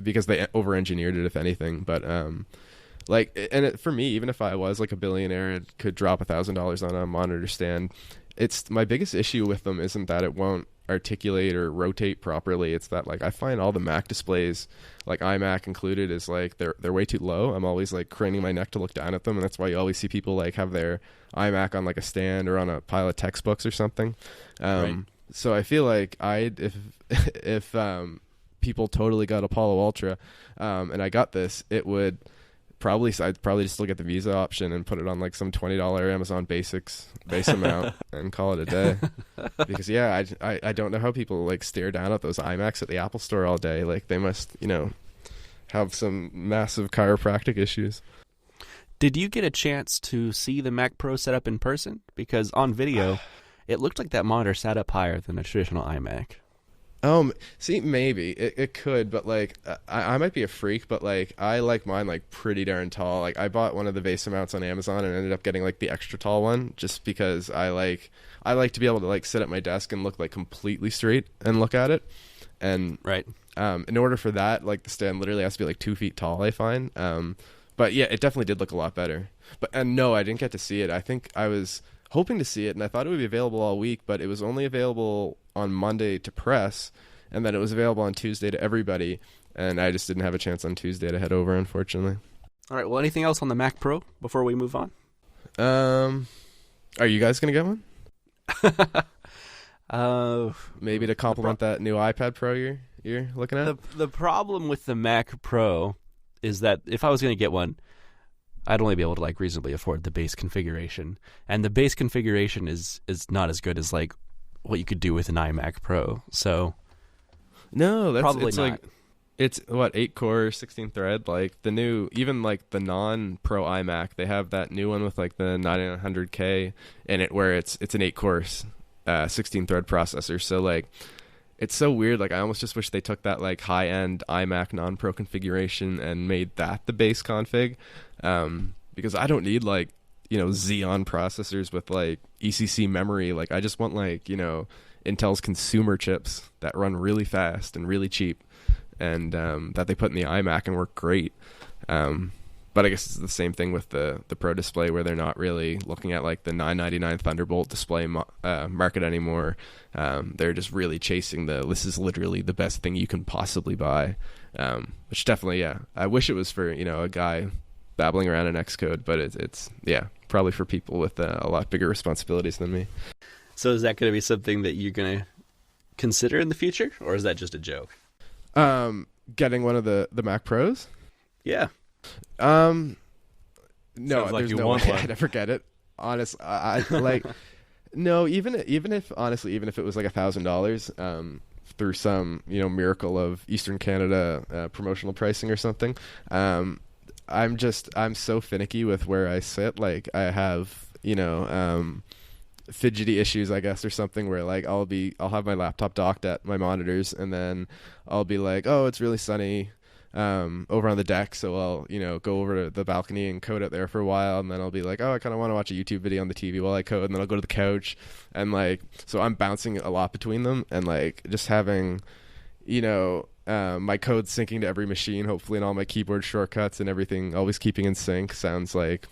because they over-engineered it, if anything. But for me, even if I was like a billionaire and could drop $1,000 on a monitor stand, it's my biggest issue with them isn't that it won't articulate or rotate properly. It's that like I find all the Mac displays, like iMac included, is like they're way too low. I'm always like craning my neck to look down at them, and that's why you always see people like have their iMac on like a stand or on a pile of textbooks or something. Right. So I feel like if people totally got Apollo Ultra, and I got this, I'd probably just still get the Visa option and put it on like some $20 Amazon base amount and call it a day. Because I don't know how people like stare down at those iMacs at the Apple Store all day. Like they must have some massive chiropractic issues. Did you get a chance to see the Mac Pro set up in person? Because on video, it looked like that monitor sat up higher than a traditional iMac. See, maybe it could, but like I might be a freak, but like I like mine like pretty darn tall. Like I bought one of the VESA mounts on Amazon and ended up getting like the extra tall one just because I like to be able to like sit at my desk and look like completely straight and look at it. And right. In order for that, like the stand literally has to be like 2 feet tall, I find. But yeah, it definitely did look a lot better. And no, I didn't get to see it. I think I was hoping to see it, and I thought it would be available all week, but it was only available on Monday to press, and then it was available on Tuesday to everybody, and I just didn't have a chance on Tuesday to head over, unfortunately. All right, well, anything else on the Mac Pro before we move on? Are you guys going to get one? Maybe to complement that new iPad Pro you're looking at? The problem with the Mac Pro is that if I was going to get one, I'd only be able to like reasonably afford the base configuration, and the base configuration is not as good as like what you could do with an iMac Pro. So no, probably it's not. like it's what 8 core 16 thread, like the new, even like the non-Pro iMac, they have that new one with like the 9900K in it where it's an 8 core 16 thread processor. So like it's so weird. Like I almost just wish they took that like high-end iMac non-Pro configuration and made that the base config, because I don't need like, you know, Xeon processors with like ECC memory. Like I just want like, you know, Intel's consumer chips that run really fast and really cheap, and that they put in the iMac and work great. But I guess it's the same thing with the Pro display, where they're not really looking at like the $999 Thunderbolt display market anymore. They're just really chasing this is literally the best thing you can possibly buy, which definitely, yeah, I wish it was for, you know, a guy babbling around in Xcode, but it's yeah, probably for people with a lot bigger responsibilities than me. So is that going to be something that you're going to consider in the future, or is that just a joke? Getting one of the Mac Pros? Yeah. No, Sounds like there's you no want way one. I'd ever get it. Honest, I like no. Even if honestly, even if it was like $1,000, through some, you know, miracle of Eastern Canada promotional pricing or something, I'm so finicky with where I sit. Like I have, you know, fidgety issues, I guess, or something, where like I'll have my laptop docked at my monitors, and then I'll be like, oh, it's really sunny over on the deck, so I'll, you know, go over to the balcony and code out there for a while, and then I'll be like, oh, I kind of want to watch a YouTube video on the TV while I code, and then I'll go to the couch, and like, so I'm bouncing a lot between them, and like just having, you know, my code syncing to every machine, hopefully, and all my keyboard shortcuts and everything always keeping in sync sounds like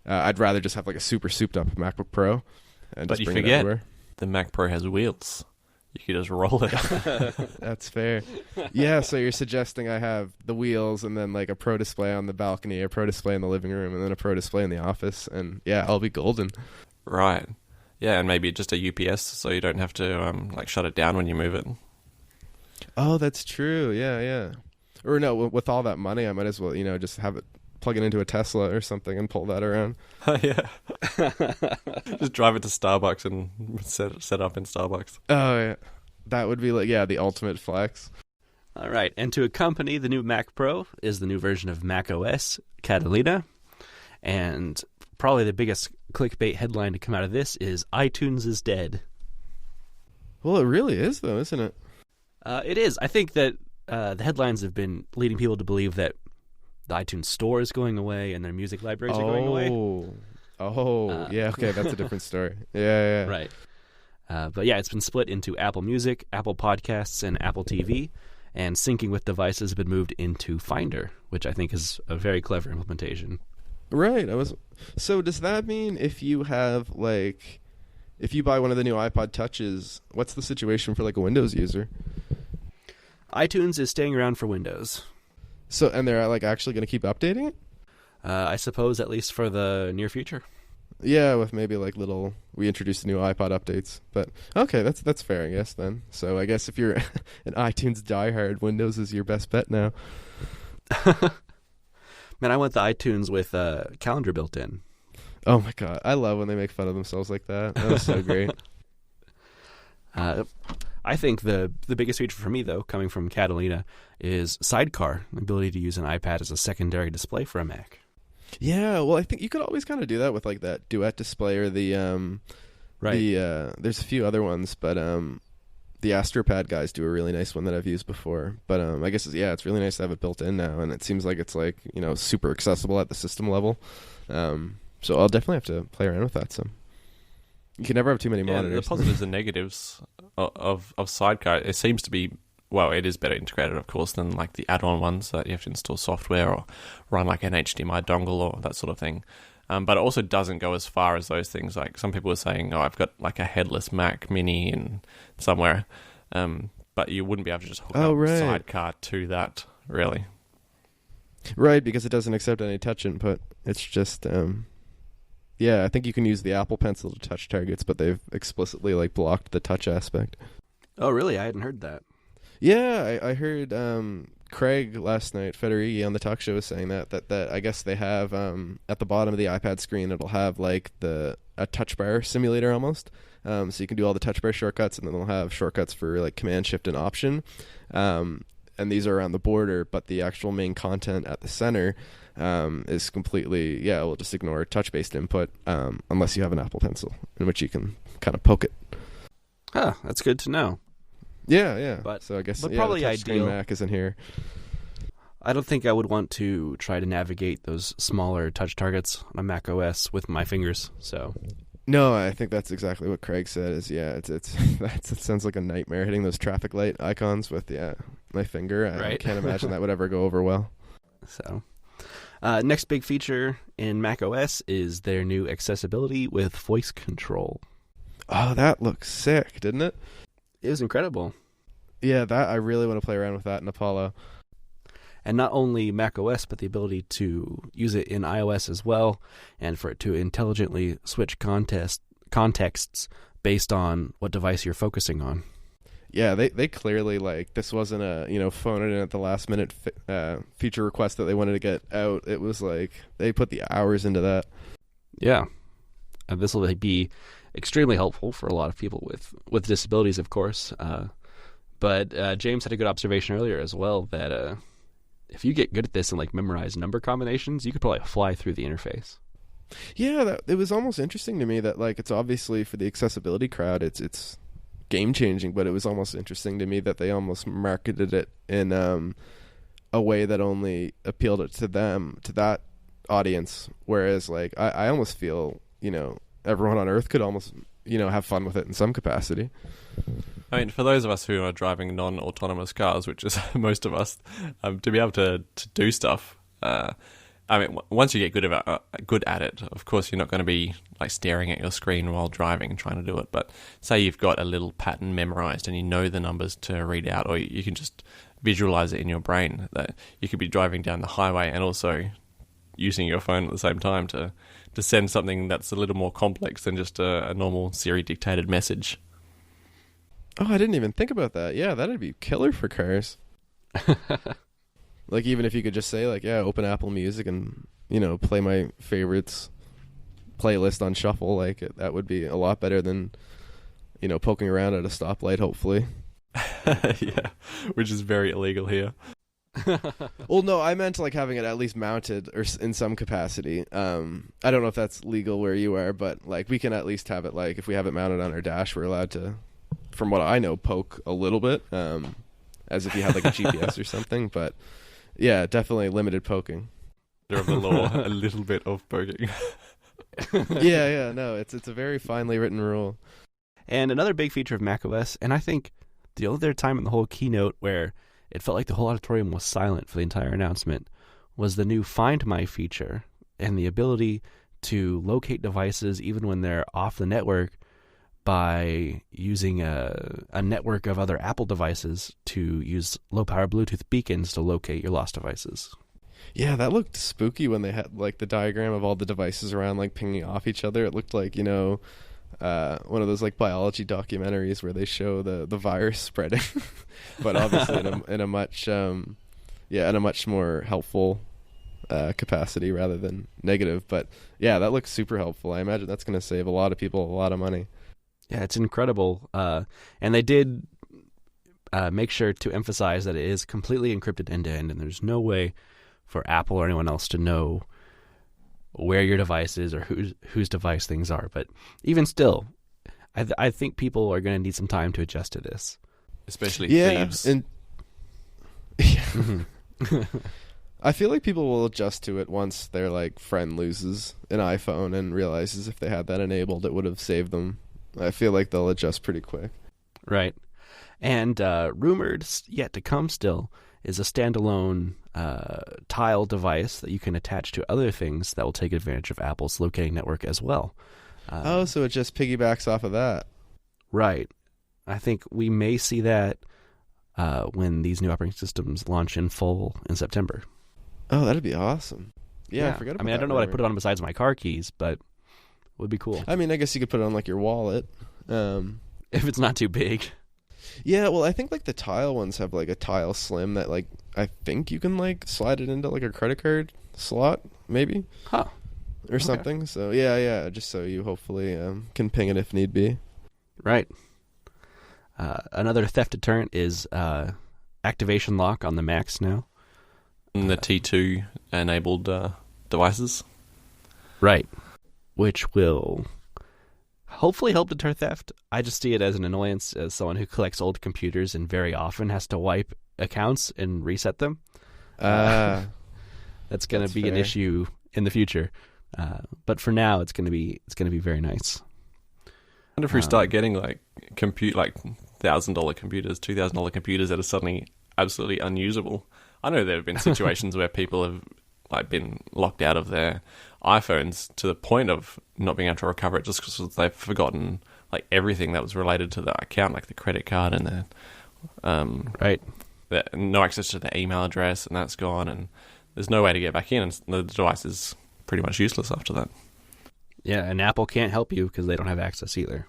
I'd rather just have like a super souped up MacBook Pro and But just you bring it forget everywhere. the Mac Pro has wheels. You could just roll it. That's fair. Yeah, so you're suggesting I have the wheels and then like a Pro display on the balcony, a Pro display in the living room, and then a Pro display in the office, and yeah, I'll be golden. Right. Yeah, and maybe just a UPS so you don't have to like shut it down when you move it. Oh, that's true. Yeah. Or no, with all that money, I might as well, you know, just have it plug it into a Tesla or something and pull that around. Yeah. Just drive it to Starbucks and set up in Starbucks. Oh, yeah. That would be like, yeah, the ultimate flex. All right, and to accompany the new Mac Pro is the new version of Mac OS, Catalina, and probably the biggest clickbait headline to come out of this is iTunes is dead. Well, it really is, though, isn't it? It is. I think that the headlines have been leading people to believe that the iTunes Store is going away and their music libraries are going away. Yeah, okay, that's a different story. Yeah. Right. But yeah, it's been split into Apple Music, Apple Podcasts, and Apple TV, and syncing with devices has been moved into Finder, which I think is a very clever implementation. Right. So does that mean if you have if you buy one of the new iPod Touches, what's the situation for like a Windows user? iTunes is staying around for Windows. So, and they're like actually going to keep updating it? I suppose at least for the near future. Yeah, with maybe like we introduced the new iPod updates. But okay, that's fair, I guess, then. So I guess if you're an iTunes diehard, Windows is your best bet now. Man, I want the iTunes with calendar built in. Oh my god, I love when they make fun of themselves like that. That was so great. I think the biggest feature for me, though, coming from Catalina, is Sidecar, the ability to use an iPad as a secondary display for a Mac. Yeah, well, I think you could always kind of do that with like that Duet display or the there's a few other ones, but the AstroPad guys do a really nice one that I've used before. But I guess it's really nice to have it built in now, and it seems like it's like super accessible at the system level. So I'll definitely have to play around with that some. You can never have too many monitors. The positives and negatives of Sidecar, it seems to be, well, it is better integrated, of course, than like the add-on ones that you have to install software or run like an HDMI dongle or that sort of thing. But it also doesn't go as far as those things. Like some people are saying, I've got like a headless Mac Mini in somewhere. But you wouldn't be able to just hook up Sidecar to that, really. Right, because it doesn't accept any touch input. It's just... I think you can use the Apple Pencil to touch targets, but they've explicitly like blocked the touch aspect. Oh, really? I hadn't heard that. Yeah, I heard Craig last night, Federighi on the talk show, was saying that I guess they have at the bottom of the iPad screen, it'll have like a touch bar simulator almost. So you can do all the touch bar shortcuts, and then they'll have shortcuts for like Command, Shift, and Option. And these are around the border, but the actual main content at the center is completely, we'll just ignore touch-based input unless you have an Apple Pencil, in which you can kind of poke it. Huh, that's good to know. Yeah. But, so I guess probably the touchscreen ideal. Mac isn't here. I don't think I would want to try to navigate those smaller touch targets on a Mac OS with my fingers. So no, I think that's exactly what Craig said. It sounds like a nightmare hitting those traffic light icons with my finger. I can't imagine that would ever go over well. So, next big feature in Mac OS is their new accessibility with voice control. Oh, that looks sick, didn't it? It was incredible. Yeah, I really want to play around with that in Apollo. And not only Mac OS, but the ability to use it in iOS as well, and for it to intelligently switch contexts based on what device you're focusing on. Yeah, they clearly, like, this wasn't a, phone it in at the last minute feature request that they wanted to get out. It was like, they put the hours into that. Yeah. And this will be extremely helpful for a lot of people with disabilities, of course. But James had a good observation earlier as well that if you get good at this and like memorize number combinations, you could probably fly through the interface. Yeah, it was almost interesting to me that like it's obviously for the accessibility crowd, it's game changing, but it was almost interesting to me that they almost marketed it in a way that only appealed it to them, to that audience. Whereas like I almost feel everyone on Earth could almost have fun with it in some capacity. I mean, for those of us who are driving non-autonomous cars, which is most of us, to be able to do stuff, I mean, once you get good at it, of course, you're not going to be like staring at your screen while driving and trying to do it. But say you've got a little pattern memorized and you know the numbers to read out, or you can just visualize it in your brain, that you could be driving down the highway and also using your phone at the same time to send something that's a little more complex than just a normal Siri-dictated message. Oh, I didn't even think about that. Yeah, that'd be killer for cars. Like, even if you could just say, like, open Apple Music and, play my favorites playlist on shuffle, like, that would be a lot better than, poking around at a stoplight, hopefully. Yeah, which is very illegal here. Well, no, I meant, like, having it at least mounted or in some capacity. I don't know if that's legal where you are, but, like, we can at least have it, like, if we have it mounted on our dash, we're allowed to, from what I know, poke a little bit, as if you had, like, a GPS or something, but... Yeah, definitely limited poking. Of the law, a little bit of poking. No, it's a very finely written rule. And another big feature of macOS, and I think the only other time in the whole keynote where it felt like the whole auditorium was silent for the entire announcement, was the new Find My feature and the ability to locate devices even when they're off the network by using a network of other Apple devices to use low-power Bluetooth beacons to locate your lost devices. Yeah, that looked spooky when they had like the diagram of all the devices around like pinging off each other. It looked like, one of those like biology documentaries where they show the virus spreading, but obviously in a much more helpful capacity rather than negative. But yeah, that looks super helpful. I imagine that's going to save a lot of people a lot of money. Yeah, it's incredible. And they did make sure to emphasize that it is completely encrypted end-to-end, and there's no way for Apple or anyone else to know where your device is or whose device things are. But even still, I think people are going to need some time to adjust to this. Especially thieves. And I feel like people will adjust to it once their like friend loses an iPhone and realizes if they had that enabled, it would have saved them. I feel like they'll adjust pretty quick. Right. And rumored yet to come still is a standalone tile device that you can attach to other things that will take advantage of Apple's locating network as well. So it just piggybacks off of that. Right. I think we may see that when these new operating systems launch in full in September. Oh, that'd be awesome. Yeah, I forgot about that. I don't know what I put it on besides my car keys, but it would be cool. I mean, I guess you could put it on like your wallet. If it's not too big. Yeah, well, I think like the tile ones have like a tile slim that like I think you can like slide it into like a credit card slot, maybe. Huh. Or something. So yeah, just so you hopefully can ping it if need be. Right. Another theft deterrent is activation lock on the Macs now. And the T2 enabled devices. Right. Which will hopefully help deter theft. I just see it as an annoyance as someone who collects old computers and very often has to wipe accounts and reset them. That's going to be an issue in the future. But for now, it's going to be very nice. I wonder if we start getting like $1,000 computers, $2,000 computers that are suddenly absolutely unusable. I know there have been situations where people have like been locked out of their iPhones to the point of not being able to recover it just because they've forgotten like everything that was related to the account, like the credit card and no access to the email address, and that's gone, and there's no way to get back in, and the device is pretty much useless after that. Yeah, and Apple can't help you because they don't have access either.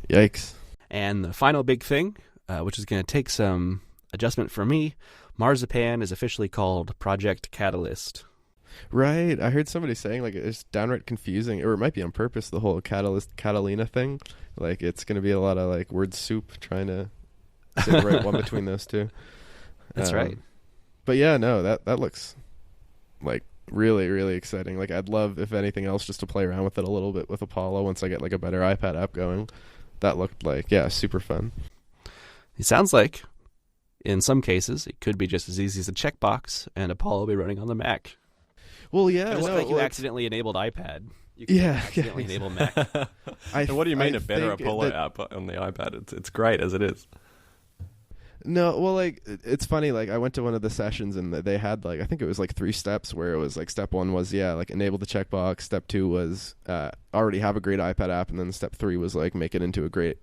Yikes. And the final big thing, which is going to take some adjustment for me, Marzipan is officially called Project Catalyst. Right. I heard somebody saying like it's downright confusing, or it might be on purpose, the whole Catalina thing. Like it's going to be a lot of like word soup trying to say the right one between those two. That's right. But yeah, no, that looks like really, really exciting. Like I'd love, if anything else, just to play around with it a little bit with Apollo once I get like a better iPad app going. That looked like, super fun. It sounds like, in some cases, it could be just as easy as a checkbox, and Apollo will be running on the Mac. Well, yeah. Just like you accidentally enabled iPad. You can accidentally enable Mac. And what do you mean a better Apollo app on the iPad? It's great as it is. No, well, like, it's funny, like, I went to one of the sessions, and they had, like, I think it was, like, 3 steps, where it was, like, step 1 was, like, enable the checkbox, step 2 was already have a great iPad app, and then step 3 was, like, make it into a great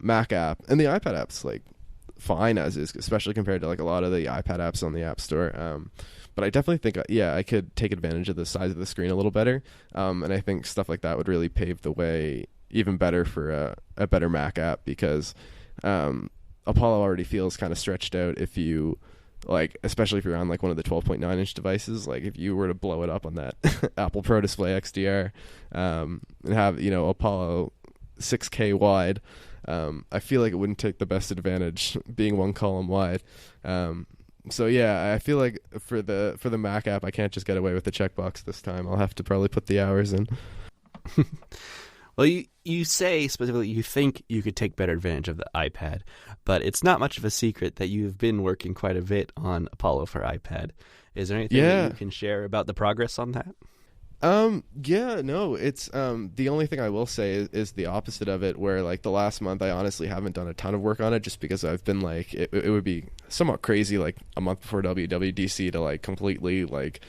Mac app. And the iPad app's, like, fine as is, especially compared to, like, a lot of the iPad apps on the App Store. But I definitely think, I could take advantage of the size of the screen a little better, and I think stuff like that would really pave the way even better for a better Mac app, because Apollo already feels kind of stretched out if you, like, especially if you're on, like, one of the 12.9-inch devices. Like, if you were to blow it up on that Apple Pro Display XDR and have, Apollo 6K wide, I feel like it wouldn't take the best advantage being one column wide. So, yeah, I feel like for the Mac app, I can't just get away with the checkbox this time. I'll have to probably put the hours in. Well, you say specifically you think you could take better advantage of the iPad, but it's not much of a secret that you've been working quite a bit on Apollo for iPad. Is there anything that you can share about the progress on that? It's the only thing I will say is the opposite of it, where like the last month I honestly haven't done a ton of work on it, just because I've been like, it would be somewhat crazy like a month before WWDC to like completely like,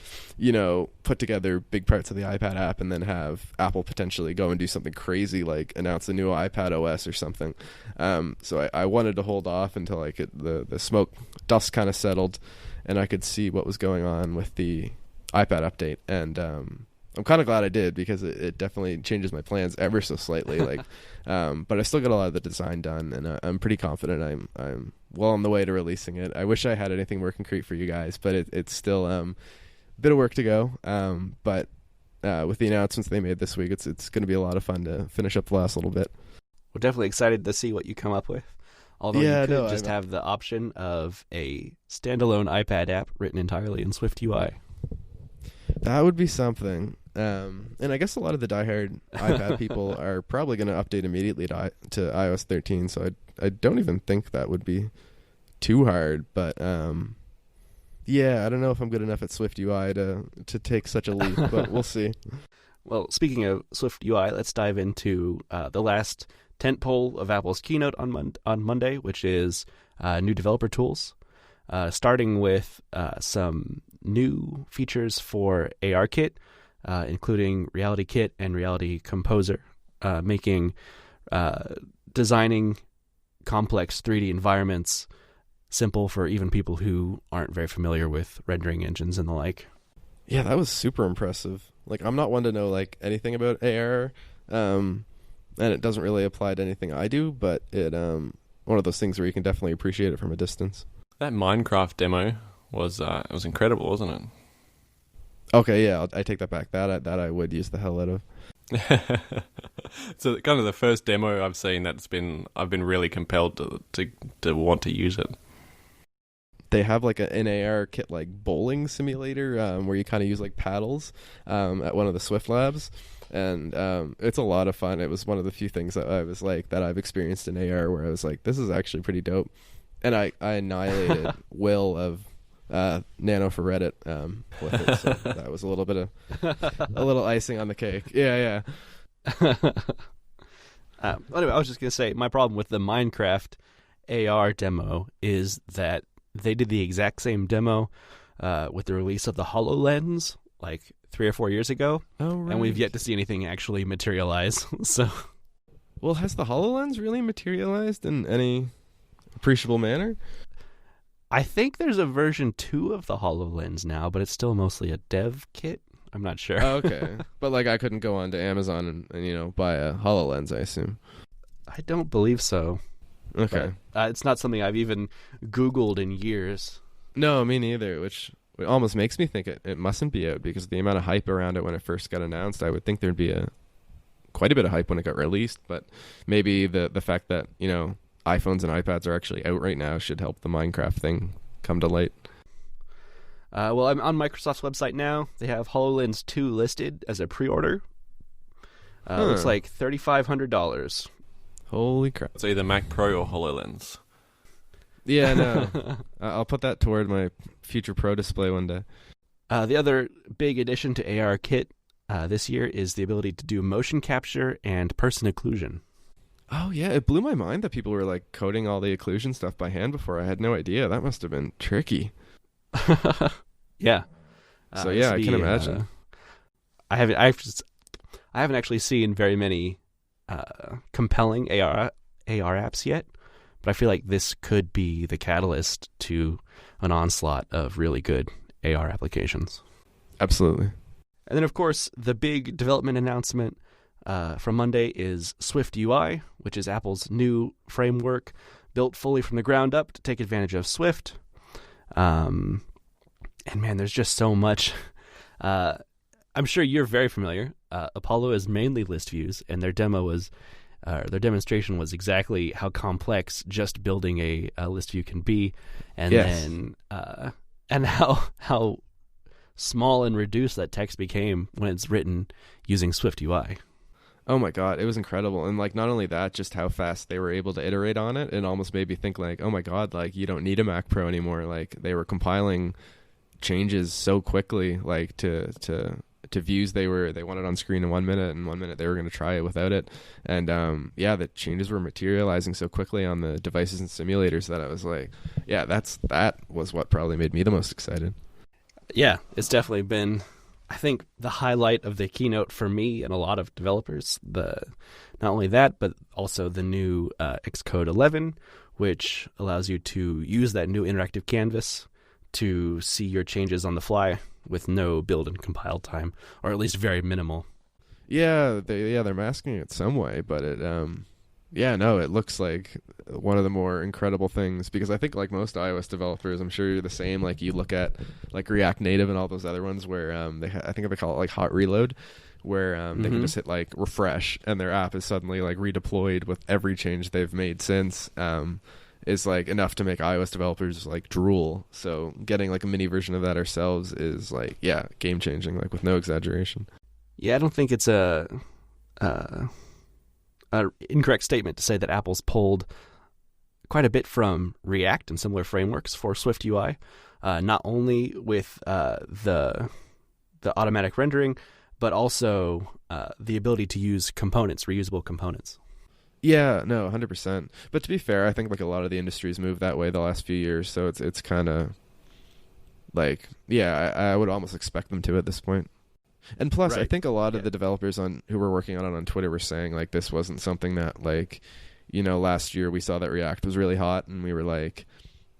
put together big parts of the iPad app and then have Apple potentially go and do something crazy like announce a new iPad OS or something. So I wanted to hold off until like the smoke dust kind of settled and I could see what was going on with the iPad update. And I'm kind of glad I did, because it definitely changes my plans ever so slightly. Like, but I still got a lot of the design done, and I'm pretty confident I'm well on the way to releasing it. I wish I had anything more concrete for you guys, but it's still a bit of work to go. But with the announcements they made this week, it's going to be a lot of fun to finish up the last little bit. We're definitely excited to see what you come up with. Although Yeah, you could no, just have the option of a standalone iPad app written entirely in SwiftUI. That would be something. And I guess a lot of the diehard iPad people are probably going to update immediately to iOS 13, so I don't even think that would be too hard. But yeah, I don't know if I'm good enough at SwiftUI to take such a leap, but we'll see. Well, speaking of SwiftUI, let's dive into the last tentpole of Apple's keynote on Monday, which is new developer tools, starting with some new features for ARKit, including Reality Kit and Reality Composer, making designing complex 3D environments simple for even people who aren't very familiar with rendering engines and the like. Yeah, that was super impressive. Like, I'm not one to know like anything about AR, and it doesn't really apply to anything I do, but it one of those things where you can definitely appreciate it from a distance. That Minecraft demo was it was incredible, wasn't it? Okay, yeah, I take that back. That I would use the hell out of. So kind of the first demo I've seen I've been really compelled to want to use it. They have like an AR kit like bowling simulator where you kind of use like paddles at one of the Swift labs, and it's a lot of fun. It was one of the few things that I was like that I've experienced in AR where I was like, this is actually pretty dope. And I annihilated Will of Nano for Reddit with it, so that was a little bit of a little icing on the cake. Yeah. Anyway, I was just gonna say my problem with the Minecraft AR demo is that they did the exact same demo with the release of the HoloLens like 3 or 4 years ago, and we've yet to see anything actually materialize. So, well, has the HoloLens really materialized in any appreciable manner? I think there's a version 2 of the HoloLens now, but it's still mostly a dev kit. I'm not sure. Oh, okay. But like I couldn't go on to Amazon and buy a HoloLens, I assume. I don't believe so. Okay. But, it's not something I've even Googled in years. No, me neither, which almost makes me think it mustn't be out because of the amount of hype around it when it first got announced. I would think there'd be quite a bit of hype when it got released, but maybe the fact that, iPhones and iPads are actually out right now should help the Minecraft thing come to light. Well, I'm on Microsoft's website now. They have HoloLens 2 listed as a pre-order. Looks like $3,500. Holy crap. It's either Mac Pro or HoloLens. Yeah, no. I'll put that toward my future Pro display one day. The other big addition to ARKit this year is the ability to do motion capture and person occlusion. Oh, yeah. It blew my mind that people were like coding all the occlusion stuff by hand before. I had no idea. That must have been tricky. Yeah. So, yeah, I can imagine. I haven't actually seen very many compelling AR apps yet, but I feel like this could be the catalyst to an onslaught of really good AR applications. Absolutely. And then, of course, the big development announcement from Monday is SwiftUI, which is Apple's new framework built fully from the ground up to take advantage of Swift. And man, there's just so much. I'm sure you're very familiar. Apollo is mainly list views, and their demonstration was exactly how complex just building a list view can be, and then and how small and reduced that text became when it's written using SwiftUI. Oh my god, it was incredible. And like not only that, just how fast they were able to iterate on it. It almost made me think like, oh my god, like you don't need a Mac Pro anymore. Like they were compiling changes so quickly, like to views they wanted on screen in 1 minute, and 1 minute they were going to try it without it. And the changes were materializing so quickly on the devices and simulators that I was like, yeah, that was what probably made me the most excited. Yeah, it's definitely been, I think, the highlight of the keynote for me and a lot of developers. Not only that, but also the new Xcode 11, which allows you to use that new interactive canvas to see your changes on the fly with no build and compile time, or at least very minimal. Yeah, they're masking it some way, but it it looks like one of the more incredible things, because I think like most iOS developers, I'm sure you're the same. Like you look at like React Native and all those other ones where I think they call it like hot reload, where they can just hit like refresh and their app is suddenly like redeployed with every change they've made since. is like enough to make iOS developers like drool. So getting like a mini version of that ourselves is like, yeah, game changing, like with no exaggeration. Yeah, I don't think it's a incorrect statement to say that Apple's pulled quite a bit from React and similar frameworks for SwiftUI, not only with the automatic rendering, but also the ability to use components, reusable components. Yeah, no, 100%. But to be fair, I think like a lot of the industries moved that way the last few years, so it's kind of like, yeah, I would almost expect them to at this point. And plus, right. I think a lot of the developers who were working on it on Twitter were saying like this wasn't something that like, you know, last year we saw that React was really hot and we were like,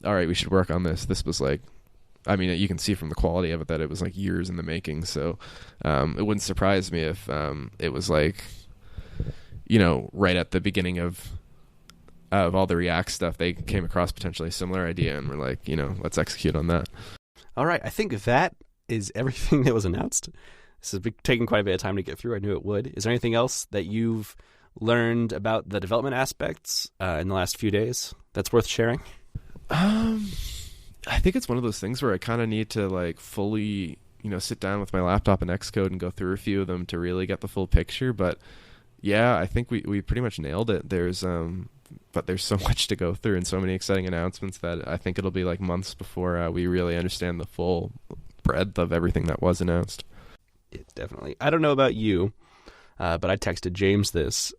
all right, we should work on this. This was like, I mean, you can see from the quality of it that it was like years in the making. So it wouldn't surprise me if it was like, you know, right at the beginning of all the React stuff, they came across potentially a similar idea and were like, you know, let's execute on that. All right. I think that is everything that was announced. This has taken quite a bit of time to get through. I knew it would. Is there anything else that you've learned about the development aspects in the last few days that's worth sharing? I think it's one of those things where I kind of need to like fully, you know, sit down with my laptop and Xcode and go through a few of them to really get the full picture. But yeah, I think we pretty much nailed it. But there's so much to go through and so many exciting announcements that I think it'll be like months before we really understand the full breadth of everything that was announced. Yeah, definitely. I don't know about you, but I texted James this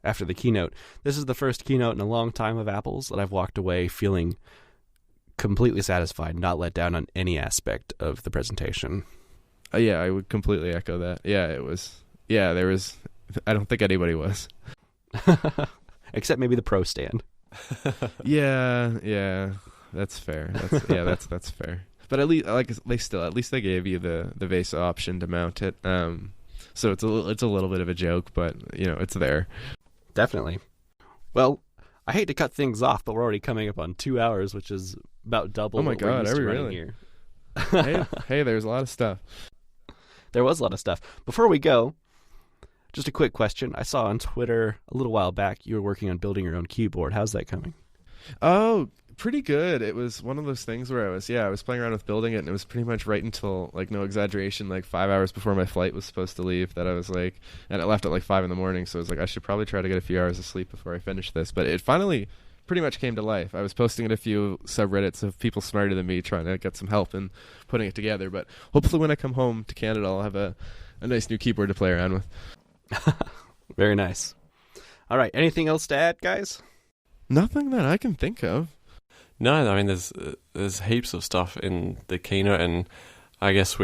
after the keynote. This is the first keynote in a long time of Apple's that I've walked away feeling completely satisfied, not let down on any aspect of the presentation. Yeah, I would completely echo that. Yeah, it was. Yeah, there was. I don't think anybody was. Except maybe the Pro stand. Yeah, that's fair. That's fair. But at least, like at least they gave you the Vesa option to mount it. So it's a little bit of a joke, but you know it's there. Definitely. Well, I hate to cut things off, but we're already coming up on 2 hours, which is about double. Oh my God, are we really? Here. hey, there's a lot of stuff. There was a lot of stuff. Before we go, just a quick question. I saw on Twitter a little while back you were working on building your own keyboard. How's that coming? Oh, pretty good. It was one of those things where I was playing around with building it, and it was pretty much right until, like, no exaggeration, like 5 hours before my flight was supposed to leave that I was like, and it left at like 5 a.m, so I was like, I should probably try to get a few hours of sleep before I finish this. But it finally pretty much came to life. I was posting in a few subreddits of people smarter than me trying to get some help in putting it together. But hopefully when I come home to Canada, I'll have a nice new keyboard to play around with. Very nice. All right. Anything else to add, guys? Nothing that I can think of. No, I mean there's heaps of stuff in the keynote, and I guess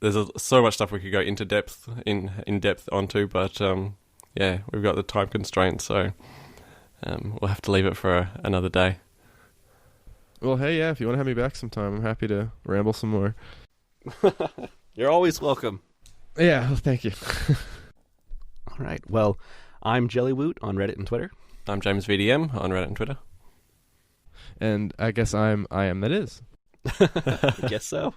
there's so much stuff we could go into depth onto, but yeah, we've got the time constraint, so we'll have to leave it for another day. Well, hey, yeah, if you want to have me back sometime, I'm happy to ramble some more. You're always welcome. Yeah, well, thank you. All right. Well, I'm Jellywoot on Reddit and Twitter. I'm James VDM on Reddit and Twitter. And I guess I am that is. I guess so.